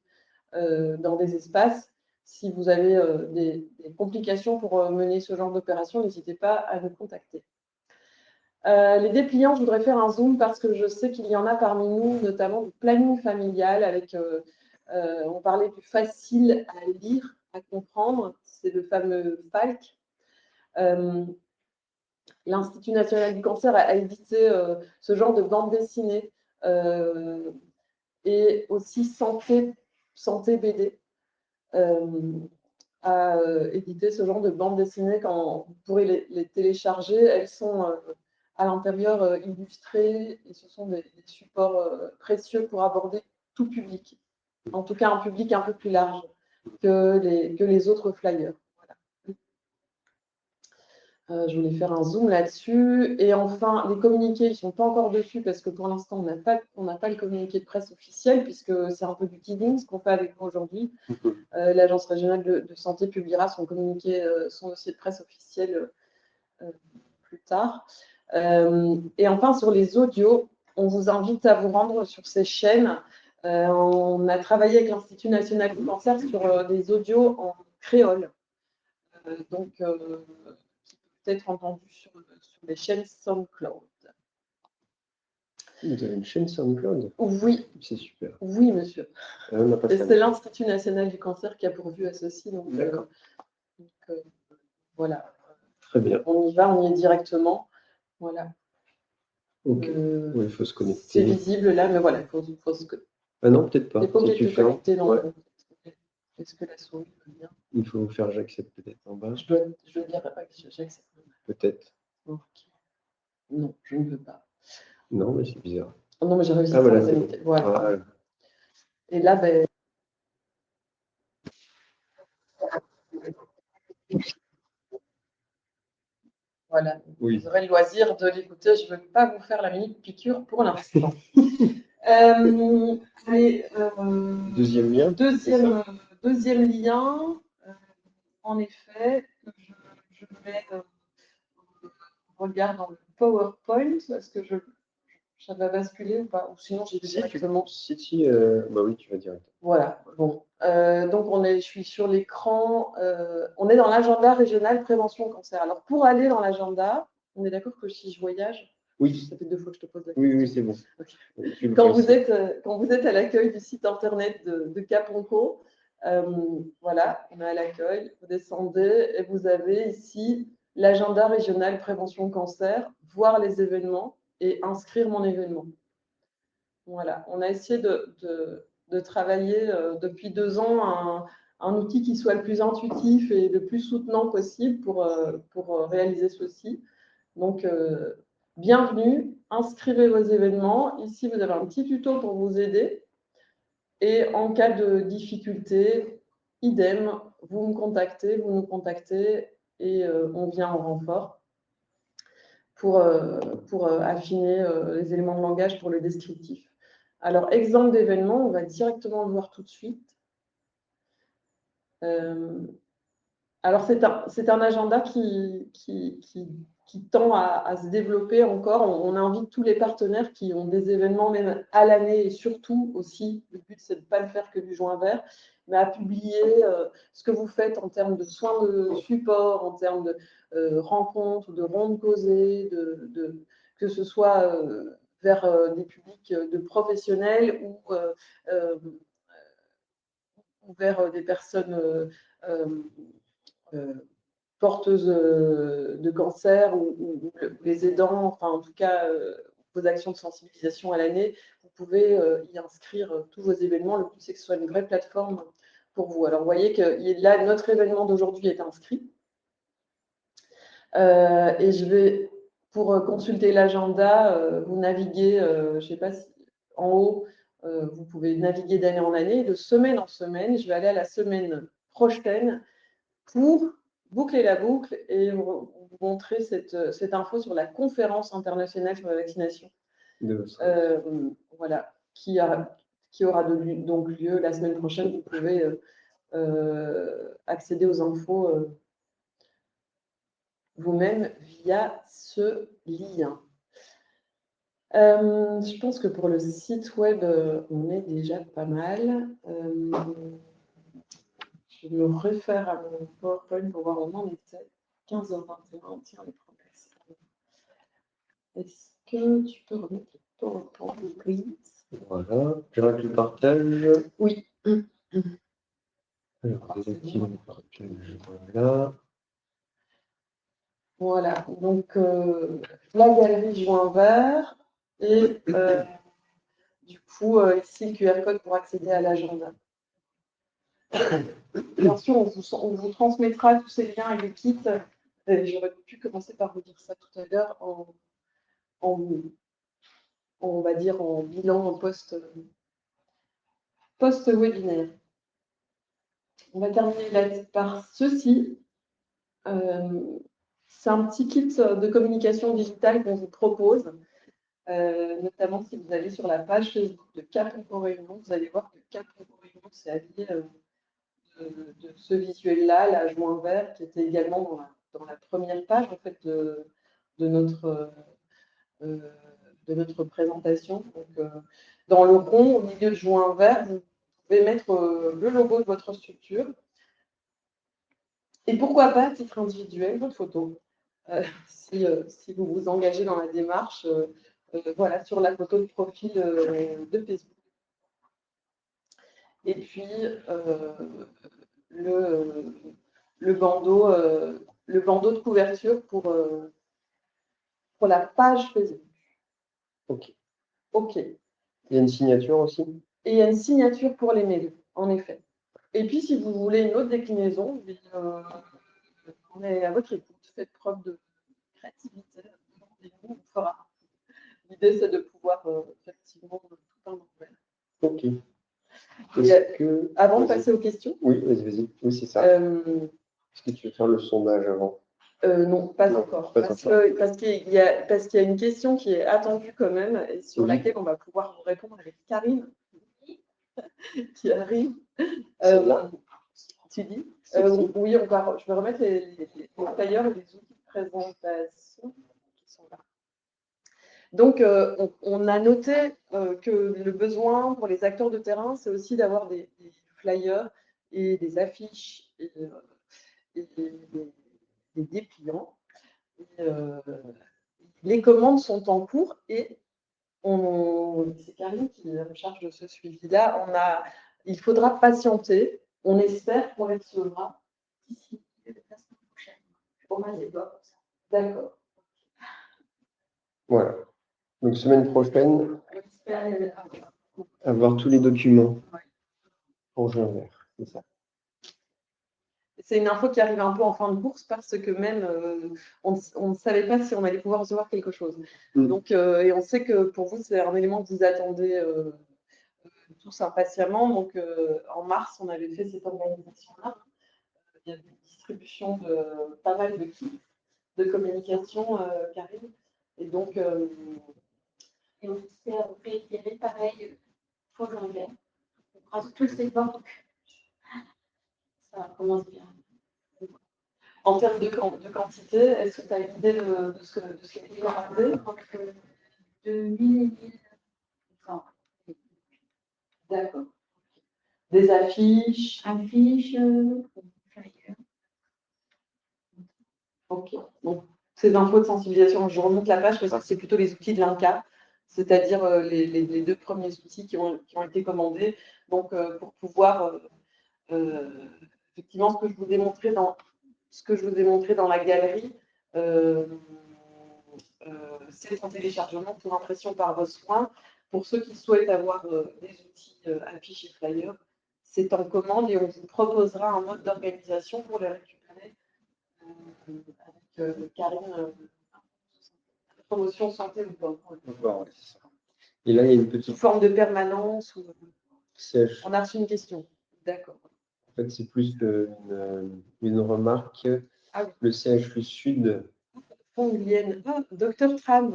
dans des espaces. Si vous avez des complications pour mener ce genre d'opération, n'hésitez pas à nous contacter. Les dépliants, je voudrais faire un zoom parce que je sais qu'il y en a parmi nous, notamment du planning familial, avec, on parlait du facile à lire, à comprendre, c'est le fameux FALC. L'Institut national du cancer a édité ce genre de bande dessinée et aussi Santé BD a édité ce genre de bande dessinée. Quand vous pourrez les télécharger, elles sont à l'intérieur illustrées et ce sont des supports précieux pour aborder tout public, en tout cas un public un peu plus large que les autres flyers. Je voulais faire un zoom là-dessus. Et enfin, les communiqués, ils ne sont pas encore dessus parce que pour l'instant, on n'a pas le communiqué de presse officiel puisque c'est un peu du teasing ce qu'on fait avec vous aujourd'hui. L'Agence régionale de santé publiera son communiqué, son dossier de presse officiel plus tard. Et enfin, sur les audios, on vous invite à vous rendre sur ces chaînes. On a travaillé avec l'Institut national du cancer sur des audios en créole. Donc, être entendu sur les chaînes SoundCloud. Vous avez une chaîne SoundCloud? Oui. C'est super. Oui, monsieur. Et c'est l'Institut national du cancer qui a pourvu à ceci. D'accord. Voilà. Très bien. On y va, on y est directement. Voilà. Ok. Il faut se connecter. C'est visible là, mais voilà, il faut se connecter. Ah non, peut-être pas. Il faut que tu connecté dans le... Est-ce que la souris peut bien? Il faut faire j'accepte peut-être en bas. Je dois dire j'accepte. Peut-être. Ok. Non, je ne veux pas. Non, mais c'est bizarre. Non, mais j'ai réussi à à connecter. Bon. Voilà. Et là, ben... Voilà. Oui. Vous aurez le loisir de l'écouter. Je ne veux pas vous faire la minute piqûre pour l'instant. Deuxième lien. Deuxième lien. En effet, je vais regarder dans le PowerPoint. Est-ce que ça va basculer ou pas? Ou sinon, j'ai directement. Bah oui, tu vas directement. Voilà. Bon. Donc, je suis sur l'écran. On est dans l'agenda régional prévention cancer. Alors, pour aller dans l'agenda, on est d'accord que si je voyage, oui. Ça fait 2 fois que je te pose la question. Oui, c'est bon. Okay. Quand vous êtes à l'accueil du site internet de Caponco, voilà, on est à l'accueil, vous descendez et vous avez ici l'agenda régional prévention cancer, voir les événements et inscrire mon événement. Voilà, on a essayé de travailler depuis 2 ans un outil qui soit le plus intuitif et le plus soutenant possible pour réaliser ceci. Donc, bienvenue, inscrivez vos événements. Ici, vous avez un petit tuto pour vous aider. Et en cas de difficulté, idem, vous nous contactez et on vient en renfort pour affiner les éléments de langage pour le descriptif. Alors, exemple d'événement, on va directement le voir tout de suite. Alors, c'est un agenda qui tend à se développer encore. On invite tous les partenaires qui ont des événements même à l'année et surtout aussi, le but c'est de ne pas le faire que du juin vert, mais à publier ce que vous faites en termes de soins de support, en termes de rencontres, de rondes causées, que ce soit vers des publics de professionnels ou vers des personnes porteuses de cancer ou les aidants, enfin en tout cas vos actions de sensibilisation à l'année, vous pouvez y inscrire tous vos événements. Le but, c'est que ce soit une vraie plateforme pour vous. Alors, vous voyez que là, notre événement d'aujourd'hui est inscrit. Et je vais, pour consulter l'agenda, vous naviguez, je ne sais pas si en haut, vous pouvez naviguer d'année en année, de semaine en semaine. Je vais aller à la semaine prochaine pour boucler la boucle et vous montrer cette info sur la conférence internationale sur la vaccination. Voilà, qui aura donc lieu la semaine prochaine. Vous pouvez accéder aux infos vous-même via ce lien. Je pense que pour le site web, on est déjà pas mal. Je me réfère à mon PowerPoint pour voir où on en était. 15h21, tiens, les promesses. Est-ce que tu peux remettre le PowerPoint, please? Voilà, j'arrête le partage. Oui. Alors, désactiver le partage, voilà. Voilà, donc la galerie joint vert et du coup, ici le QR code pour accéder à l'agenda. Bien sûr, on vous transmettra tous ces liens et les kits. J'aurais pu commencer par vous dire ça tout à l'heure on va dire en bilan, en post-webinaire. On va terminer par ceci. C'est un petit kit de communication digitale qu'on vous propose, notamment si vous allez sur la page Facebook de Cap Réunion, vous allez voir que Cap Réunion s'est habillé de ce visuel-là, la joint vert, qui était également dans la première page en fait, de notre présentation. Donc, dans le rond, au milieu de joint vert, vous pouvez mettre le logo de votre structure. Et pourquoi pas, à titre individuel, votre photo. Si vous vous engagez dans la démarche, voilà, sur la photo de profil de Facebook. Et puis, le bandeau de couverture pour la page Facebook. OK. OK. Il y a une signature aussi? Et il y a une signature pour les mails, en effet. Et puis, si vous voulez une autre déclinaison, on est à votre écoute. Faites preuve de créativité. On fera. L'idée, c'est de pouvoir effectivement tout peindre en vert. OK. Avant de passer aux questions. Oui, vas-y. Oui, c'est ça. Est-ce que tu veux faire le sondage avant? Non, pas encore. Parce qu'il y a une question qui est attendue quand même et sur laquelle on va pouvoir vous répondre avec Karine qui arrive. Tu dis oui, je vais remettre les flyers et les outils de présentation qui sont là. Donc, on a noté que le besoin pour les acteurs de terrain, c'est aussi d'avoir des flyers et des affiches et des dépliants. Les commandes sont en cours et c'est Karine qui est en charge de ce suivi-là. Il faudra patienter. On espère qu'on les recevra Ici, la semaine prochaine. Pour moi, c'est pas comme ça. D'accord. Voilà. Donc, semaine prochaine, On espère avoir tous les documents en juin vert. C'est ça. C'est une info qui arrive un peu en fin de course parce que même on ne savait pas si on allait pouvoir recevoir quelque chose. Donc, et on sait que pour vous, c'est un élément que vous attendez tous impatiemment. Donc, en mars, on avait fait cette organisation-là. Il y a une distribution de pas mal de kits de communication, Karine. Et donc, et on espère réitérer pareil pour l'anglais. On rajoute tous ces banques. Ça commence bien. En termes de quantité, est-ce que tu as une idée de ce qui est commandé? Entre 2000 et 1100. D'accord. Des affiches? Affiches, flyers. Ok. Donc, ces infos de sensibilisation, je remonte la page parce que c'est plutôt les outils de l'INCA c'est-à-dire les 2 premiers outils qui ont été commandés. Donc, pour pouvoir, effectivement, ce que je vous ai montré dans la galerie, c'est en téléchargement pour impression par vos soins. Pour ceux qui souhaitent avoir des outils affiches et flyers, c'est en commande et on vous proposera un mode d'organisation pour les récupérer avec Karine, promotion santé ou pas. Et là, il y a une Sous petite forme de permanence ou... sèche. On a reçu une question. D'accord. En fait, c'est plus une remarque. Ah oui. Le CHU Sud Docteur Tran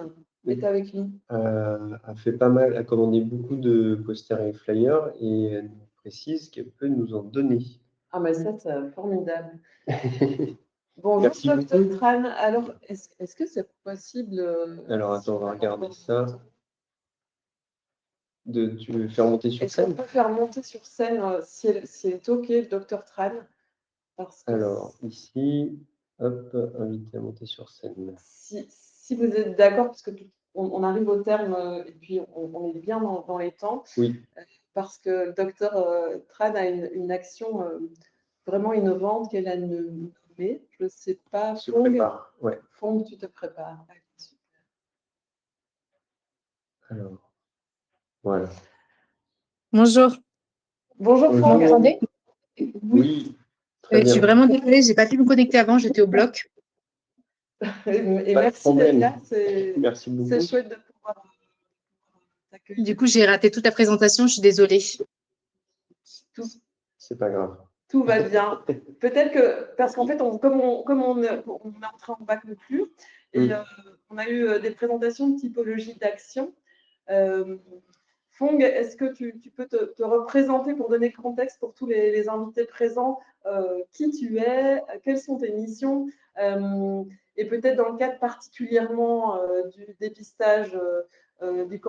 est avec nous. a fait pas mal, a commandé beaucoup de posters et flyers et elle nous précise qu'elle peut nous en donner. Ah, mais ça, c'est formidable. Bonjour, Merci Docteur beaucoup. Tran. Alors, est-ce que c'est possible Alors, attends, on va regarder ça. Tu veux faire monter sur Est-ce qu'on scène? peut faire monter sur scène si c'est OK, Docteur Tran? Alors, ici, hop, invité à monter sur scène. Si vous êtes d'accord, parce que on arrive au terme et puis on est bien dans les temps. Oui. Parce que le Docteur Tran a une action vraiment innovante qu'elle a nommée. Je ne sais pas. Se prépare, ouais. Fong, tu te prépares. Alors, voilà. Bonjour. Bonjour, Vous Fong. m'entendez? Oui, très Je bien. suis vraiment désolée, je n'ai pas pu me connecter avant, j'étais au bloc. Et merci d'être là. Merci beaucoup. C'est chouette de pouvoir t'accueillir. Du coup, j'ai raté toute la présentation, je suis désolée. C'est pas grave. Tout va bien. Peut-être que, parce qu'en fait, comme on est entré en bac non plus, et on a eu des présentations de typologie d'action. Fong, est-ce que tu peux te représenter pour donner le contexte pour tous les invités présents, qui tu es, quelles sont tes missions, et peut-être dans le cadre particulièrement du dépistage du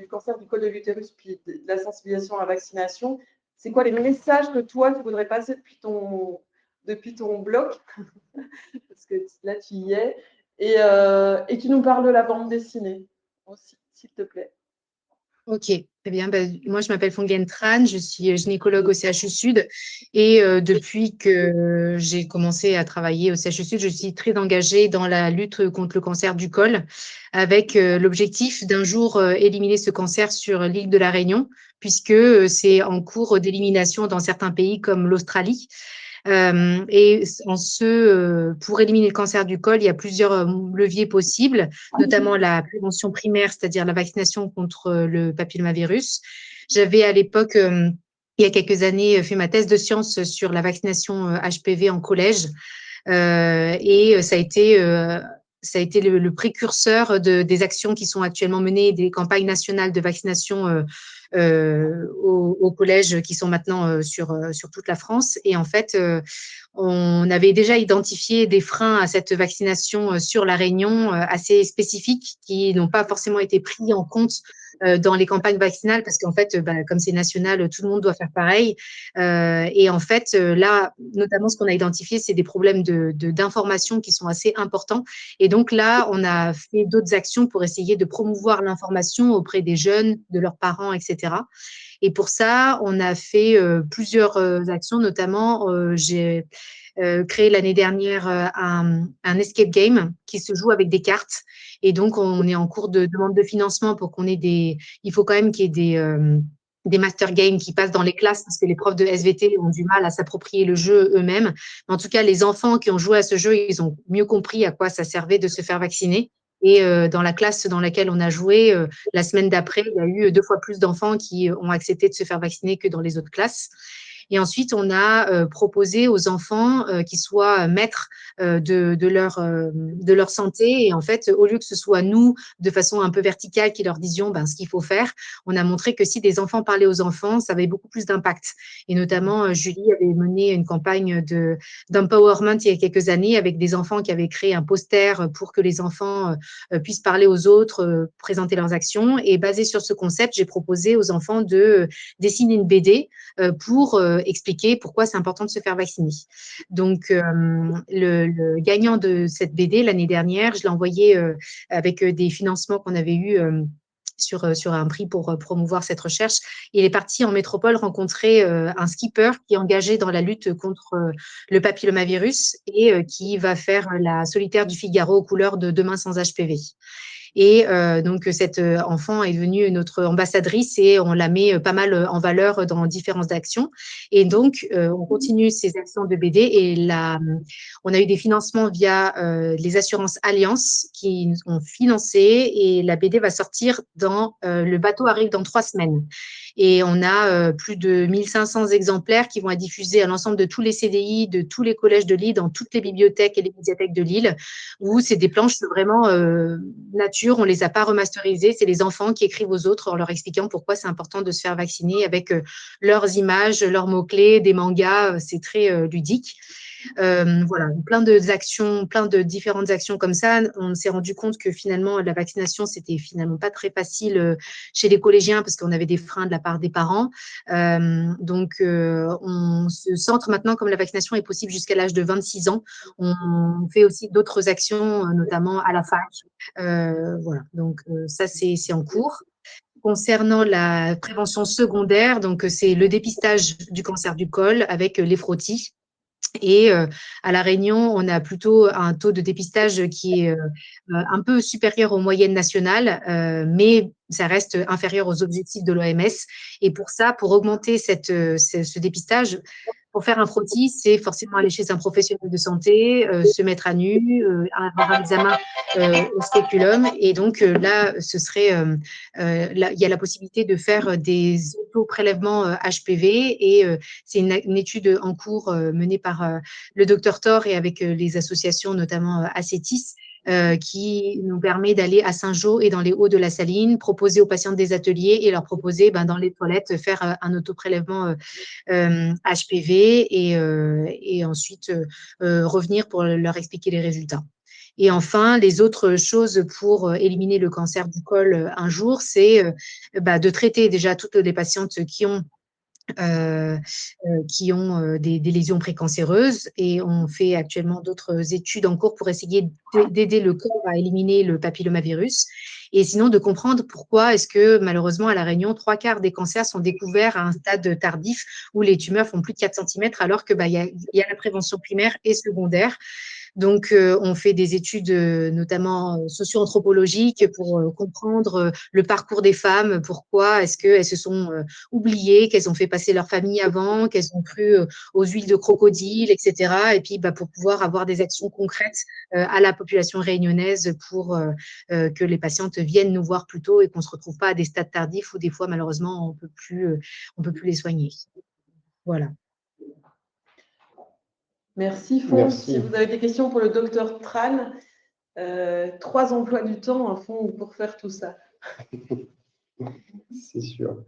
cancer du col de l'utérus, puis de la sensibilisation à la vaccination, c'est quoi les messages que toi, tu voudrais passer depuis ton bloc parce que là, tu y es, et tu nous parles de la bande dessinée aussi, s'il te plaît. Ok, très bien. Moi, je m'appelle Fongen Tran, je suis gynécologue au CHU Sud et depuis que j'ai commencé à travailler au CHU Sud, je suis très engagée dans la lutte contre le cancer du col avec l'objectif d'un jour éliminer ce cancer sur l'île de la Réunion puisque c'est en cours d'élimination dans certains pays comme l'Australie. Et pour éliminer le cancer du col, il y a plusieurs leviers possibles, notamment la prévention primaire, c'est-à-dire la vaccination contre le papillomavirus. J'avais à l'époque, il y a quelques années, fait ma thèse de sciences sur la vaccination HPV en collège. Et ça a été le précurseur des actions qui sont actuellement menées, des campagnes nationales de vaccination au collège qui sont maintenant sur toute la France. Et en fait, on avait déjà identifié des freins à cette vaccination sur la Réunion assez spécifiques qui n'ont pas forcément été pris en compte dans les campagnes vaccinales parce qu'en fait, comme c'est national, tout le monde doit faire pareil. Et en fait, là, notamment, ce qu'on a identifié, c'est des problèmes d'information qui sont assez importants. Et donc là, on a fait d'autres actions pour essayer de promouvoir l'information auprès des jeunes, de leurs parents, etc. Et pour ça, on a fait plusieurs actions, notamment, j'ai créé l'année dernière un escape game qui se joue avec des cartes. Et donc, on est en cours de demande de financement pour qu'on ait il faut quand même qu'il y ait des master games qui passent dans les classes parce que les profs de SVT ont du mal à s'approprier le jeu eux-mêmes. Mais en tout cas, les enfants qui ont joué à ce jeu, ils ont mieux compris à quoi ça servait de se faire vacciner. Et dans la classe dans laquelle on a joué, la semaine d'après, il y a eu 2 fois plus d'enfants qui ont accepté de se faire vacciner que dans les autres classes. Et ensuite, on a proposé aux enfants qu'ils soient maîtres de leur santé. Et en fait, au lieu que ce soit nous, de façon un peu verticale, qui leur disions ce qu'il faut faire, on a montré que si des enfants parlaient aux enfants, ça avait beaucoup plus d'impact. Et notamment, Julie avait mené une campagne d'empowerment il y a quelques années avec des enfants qui avaient créé un poster pour que les enfants puissent parler aux autres, présenter leurs actions. Et basé sur ce concept, j'ai proposé aux enfants de dessiner une BD pour expliquer pourquoi c'est important de se faire vacciner. Donc, le gagnant de cette BD, l'année dernière, je l'ai envoyé avec des financements qu'on avait eus sur un prix pour promouvoir cette recherche. Il est parti en métropole rencontrer un skipper qui est engagé dans la lutte contre le papillomavirus et qui va faire la solitaire du Figaro aux couleurs de Demain sans HPV. Et donc, cette enfant est devenue notre ambassadrice et on la met pas mal en valeur dans différentes actions. Et donc, on continue ces actions de BD et on a eu des financements via les assurances Allianz qui ont financé et la BD va sortir le bateau arrive dans 3 semaines. Et on a plus de 1500 exemplaires qui vont être diffusés à l'ensemble de tous les CDI, de tous les collèges de Lille, dans toutes les bibliothèques et les médiathèques de Lille, où c'est des planches vraiment nature, on ne les a pas remasterisées, c'est les enfants qui écrivent aux autres en leur expliquant pourquoi c'est important de se faire vacciner avec leurs images, leurs mots-clés, des mangas, c'est très ludique. Voilà, plein de différentes actions comme ça. On s'est rendu compte que finalement, la vaccination, c'était finalement pas très facile chez les collégiens parce qu'on avait des freins de la part des parents. Donc, on se centre maintenant, comme la vaccination est possible jusqu'à l'âge de 26 ans, on fait aussi d'autres actions, notamment à la fac. Voilà, donc ça, c'est en cours. Concernant la prévention secondaire, donc c'est le dépistage du cancer du col avec les frottis. Et à La Réunion, on a plutôt un taux de dépistage qui est un peu supérieur aux moyennes nationales, mais ça reste inférieur aux objectifs de l'OMS. Et pour ça, pour augmenter ce dépistage, pour faire un frottis, c'est forcément aller chez un professionnel de santé, se mettre à nu, avoir un examen au spéculum. Et donc là, il y a la possibilité de faire des auto-prélèvements HPV et c'est une étude en cours menée par le docteur Thor et avec les associations, notamment Acétis, qui nous permet d'aller à Saint-Jean et dans les Hauts de la Saline, proposer aux patientes des ateliers et leur proposer dans les toilettes faire un autoprélèvement HPV et ensuite revenir pour leur expliquer les résultats. Et enfin, les autres choses pour éliminer le cancer du col un jour, c'est de traiter déjà toutes les patientes qui ont des lésions précancéreuses et on fait actuellement d'autres études en cours pour essayer d'aider le corps à éliminer le papillomavirus et sinon de comprendre pourquoi est-ce que malheureusement à La Réunion, 3/4 des cancers sont découverts à un stade tardif où les tumeurs font plus de 4 cm alors que y a la prévention primaire et secondaire. Donc, on fait des études notamment socio-anthropologiques pour comprendre le parcours des femmes, pourquoi est-ce qu'elles se sont oubliées, qu'elles ont fait passer leur famille avant, qu'elles ont cru aux huiles de crocodile, etc. Et puis, pour pouvoir avoir des actions concrètes à la population réunionnaise pour que les patientes viennent nous voir plus tôt et qu'on ne se retrouve pas à des stades tardifs où des fois, malheureusement, on peut plus les soigner. Voilà. Merci, Fon. Si vous avez des questions pour le docteur Tran, 3 emplois du temps à fond pour faire tout ça. C'est sûr.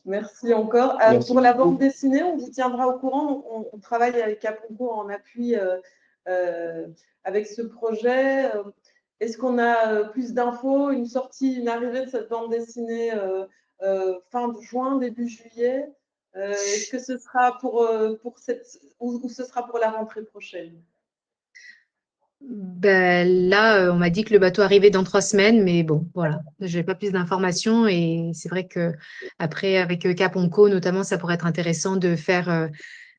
Merci encore. Merci. Pour la bande dessinée, on vous tiendra au courant. On travaille avec Caponco en appui avec ce projet. Est-ce qu'on a plus d'infos, une arrivée de cette bande dessinée fin juin, début juillet? Est-ce que ce sera ou ce sera pour la rentrée prochaine? Là, on m'a dit que le bateau arrivait dans 3 semaines, mais bon, voilà, je n'ai pas plus d'informations et c'est vrai que après avec Caponco notamment, ça pourrait être intéressant de faire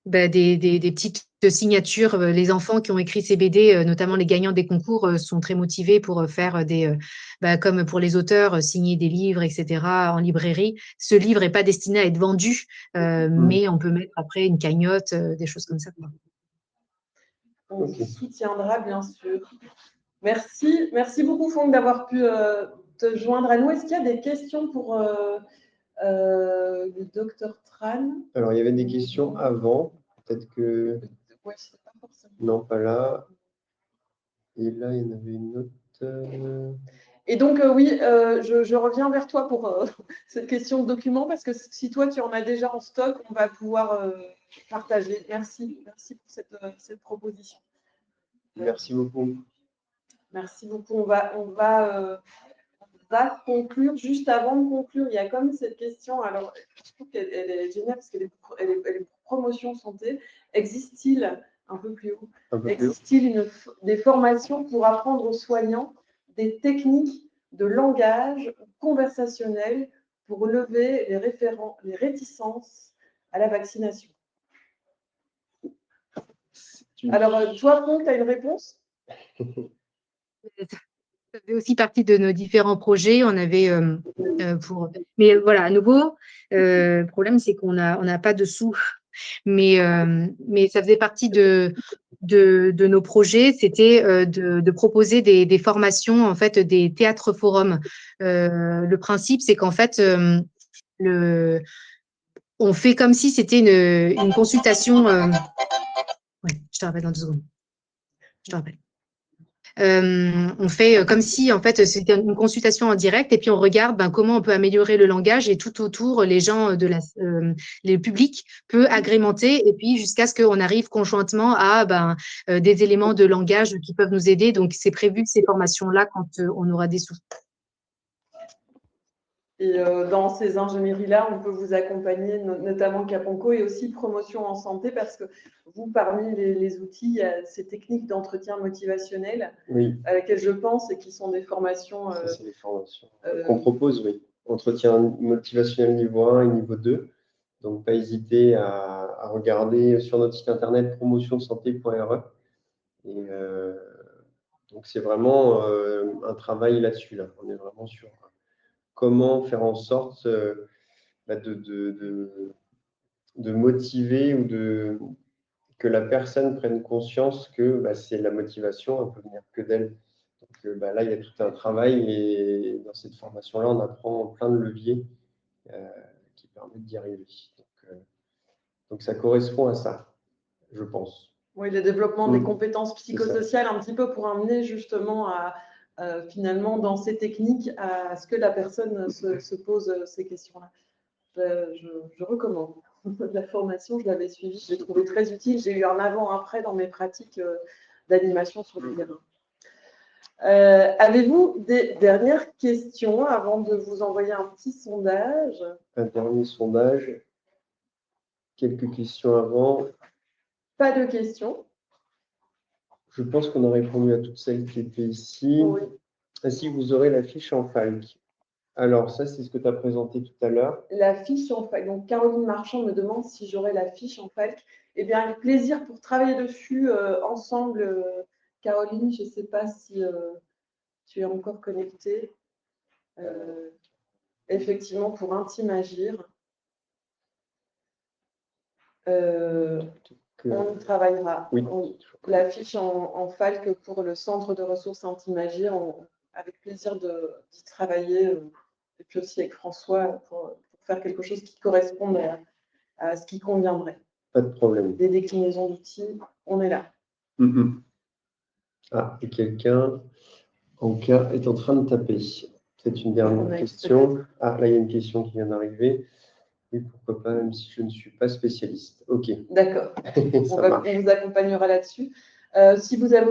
des petites signatures. Les enfants qui ont écrit ces BD, notamment les gagnants des concours, sont très motivés pour faire comme pour les auteurs, signer des livres, etc. en librairie. Ce livre n'est pas destiné à être vendu, mais on peut mettre après une cagnotte, des choses comme ça. On vous soutiendra, bien sûr. Merci. Merci beaucoup, Fong, d'avoir pu te joindre à nous. Est-ce qu'il y a des questions pour le docteur Tran? Alors, il y avait des questions avant. Peut-être que… Ouais, c'est pas forcément. Non, pas là. Et là, il y en avait une autre. Et donc, oui, je reviens vers toi pour cette question de document, parce que si toi, tu en as déjà en stock, on va pouvoir partager. Merci. Merci pour cette proposition. Merci beaucoup. Merci beaucoup. On va conclure. Juste avant de conclure, il y a comme cette question. Alors, je trouve qu'elle est géniale parce qu'elle est pour promotion santé. Existe-t-il, un peu plus haut, existe-t-il des formations pour apprendre aux soignants des techniques de langage conversationnel pour lever les réticences à la vaccination? Alors, toi, Franck, tu as une réponse? Ça fait aussi partie de nos différents projets. On avait mais voilà, à nouveau, le problème, c'est qu'on n'a pas de sous. Mais ça faisait partie de nos projets, c'était de proposer des formations, en fait, des théâtres forums. Le principe, c'est qu'en fait, on fait comme si c'était une consultation. Ouais, je te rappelle dans 2 secondes. Je te rappelle. On fait comme si, en fait, c'était une consultation en direct et puis on regarde comment on peut améliorer le langage et tout autour, les gens le public peut agrémenter et puis jusqu'à ce qu'on arrive conjointement à des éléments de langage qui peuvent nous aider. Donc, c'est prévu ces formations-là quand on aura des sous. Et dans ces ingénieries-là, on peut vous accompagner, notamment Caponco et aussi Promotion en santé, parce que vous, parmi les outils, il y a ces techniques d'entretien motivationnel à laquelle je pense et qui sont des formations. Ça, c'est des formations qu'on propose, oui. Entretien motivationnel niveau 1 et niveau 2. Donc, pas hésiter à regarder sur notre site internet promotionsanté.re. Et donc, c'est vraiment un travail là-dessus. Là. On est vraiment sur comment faire en sorte de motiver ou que la personne prenne conscience que c'est la motivation, elle peut venir que d'elle. Donc là, il y a tout un travail et dans cette formation-là, on apprend plein de leviers qui permettent d'y arriver. Donc, ça correspond à ça, je pense. Oui, le développement des compétences psychosociales, un petit peu pour amener justement finalement dans ces techniques à ce que la personne se pose ces questions-là. Je recommande la formation, je l'avais suivie, je l'ai trouvée très utile. J'ai eu un avant-après dans mes pratiques d'animation sur le terrain. Avez-vous des dernières questions avant de vous envoyer un petit sondage? Un dernier sondage. Quelques questions avant. Pas de questions. Je pense qu'on a répondu à toutes celles qui étaient ici. Oui. Ainsi, vous aurez la fiche en Falc. Alors, ça, c'est ce que tu as présenté tout à l'heure. La fiche en Falc. Donc, Caroline Marchand me demande si j'aurai la fiche en Falc. Eh bien, avec plaisir pour travailler dessus ensemble. Caroline, je ne sais pas si tu es encore connectée. Effectivement, pour Intime Agir. On y travaillera. Oui. La fiche en Falc pour le centre de ressources Intime Agir, avec plaisir d'y travailler. Et puis aussi avec François pour faire quelque chose qui corresponde à ce qui conviendrait. Pas de problème. Des déclinaisons d'outils, on est là. Ah, et quelqu'un est en train de taper. C'est une dernière question. Ah, là, il y a une question qui vient d'arriver. Oui, pourquoi pas, même si je ne suis pas spécialiste. OK. D'accord. On vous accompagnera là-dessus. Si vous avez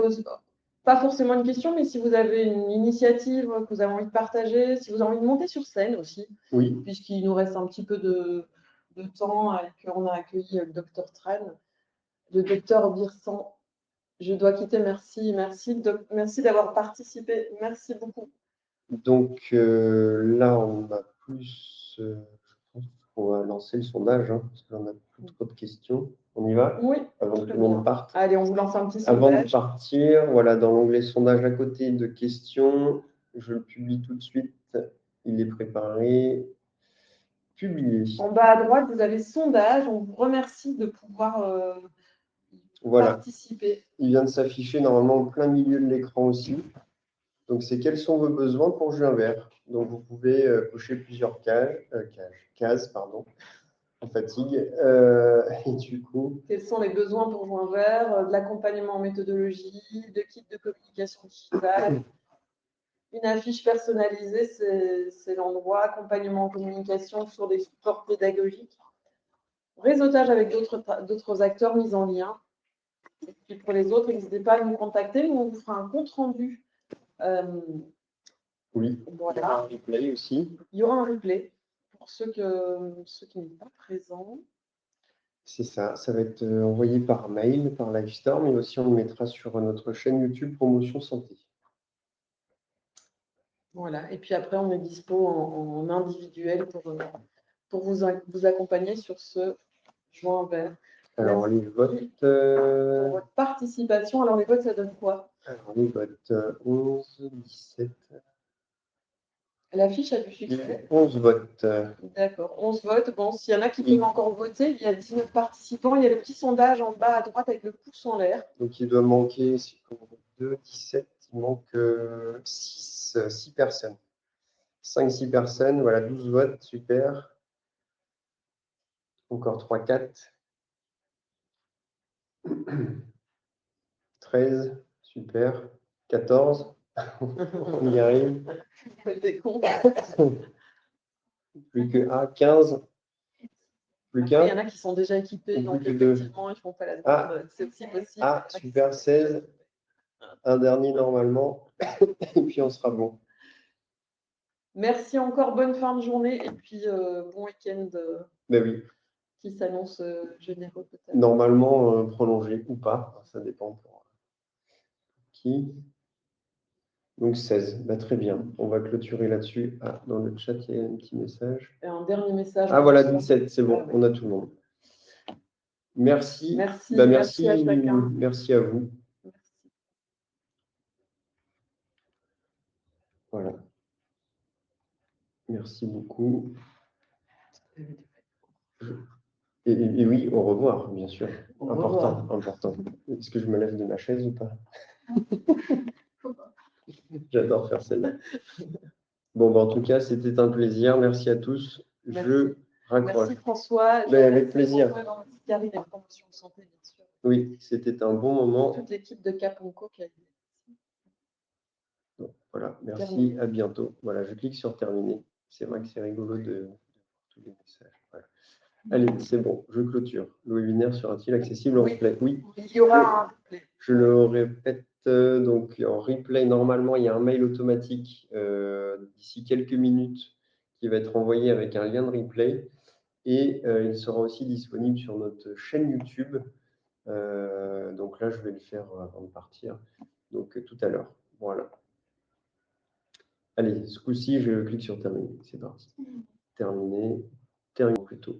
pas forcément une question, mais si vous avez une initiative que vous avez envie de partager, si vous avez envie de monter sur scène aussi, puisqu'il nous reste un petit peu de temps et qu'on a accueilli le docteur Tran, le docteur Birsan. Je dois quitter, merci d'avoir participé, merci beaucoup. Donc là, on a plus, je pense qu'on va lancer le sondage, parce qu'on a plus trop de questions. On y va? Oui. Avant que tout le monde parte. Allez, on vous lance un petit sondage. Avant de partir, voilà, dans l'onglet sondage à côté de questions, je le publie tout de suite. Il est préparé. Publié. En bas à droite, vous avez sondage. On vous remercie de pouvoir participer. Il vient de s'afficher normalement au plein milieu de l'écran aussi. Donc, c'est quels sont vos besoins pour Juin Vert. Donc, vous pouvez cocher plusieurs cases, en fatigue. Et du coup, quels sont les besoins pour Juin Vert? De l'accompagnement en méthodologie, de kits de communication digitale. Une affiche personnalisée, c'est l'endroit. Accompagnement en communication sur des supports pédagogiques. Réseautage avec d'autres acteurs mis en lien. Et puis pour les autres, n'hésitez pas à nous contacter. Nous, on vous fera un compte rendu. Oui, voilà. Il y aura un replay aussi. Il y aura un replay pour ceux qui ne sont pas présents. C'est ça, ça va être envoyé par mail, par Livestorm, mais aussi on le mettra sur notre chaîne YouTube Promotion Santé. Voilà. Et puis après, on est dispo en individuel pour vous accompagner sur ce joint vert. Alors, les votes. Pour votre participation. Alors, les votes, ça donne quoi? Alors, les votes 11, 17. L'affiche a du succès. 11 votes. D'accord, 11 votes. Bon, s'il y en a qui peuvent encore voter, il y a 19 participants. Il y a le petit sondage en bas à droite avec le pouce en l'air. Donc, il doit manquer 2, 17. Il manque 6 personnes. 5-6 personnes. Voilà, 12 votes. Super. Encore 3, 4. 13. Super. 14. On y arrive. Plus que 15. Plus Il y qu'un. en a qui sont déjà équipés, donc Plus que deux. effectivement, ils ne font pas la demande. C'est aussi possible. Ah, super, 16. Un dernier normalement. Et puis on sera bon. Merci encore, bonne fin de journée et puis bon week-end Ben oui. qui s'annonce généreux peut-être. Normalement, prolongé ou pas, ça dépend pour qui. Donc 16, ben, très bien. On va clôturer là-dessus. Ah, dans le chat, il y a un petit message. Et un dernier message. Ah voilà, 17, c'est bon, Ah, oui. on a tout le monde. Merci. Merci, Ben, merci à chacun. Merci à vous. Merci. Voilà. Merci beaucoup. Et oui, au revoir, bien sûr. Au Important, revoir. important. Est-ce que je me lève de ma chaise ou pas? J'adore faire celle-là. Bon, ben, en tout cas, c'était un plaisir. Merci à tous. Merci. Je raccroche. Merci François. Ben, avec plaisir. Karine et promotion de santé, bien sûr. Oui, c'était un bon moment. Toute l'équipe de Caponco qui a été. Bon, voilà, merci, Terminé. à bientôt. Voilà, je clique sur terminer. C'est vrai que c'est rigolo de voir tous les messages. Voilà. Allez, c'est bon, je clôture. Le webinaire sera-t-il accessible en replay? Oui. Il y aura un replay. Je le répète, donc en replay, normalement, il y a un mail automatique d'ici quelques minutes qui va être envoyé avec un lien de replay. Et il sera aussi disponible sur notre chaîne YouTube. Donc là, je vais le faire avant de partir. Donc tout à l'heure. Voilà. Allez, ce coup-ci, je clique sur terminer. C'est parti. Terminer. Terminer plutôt.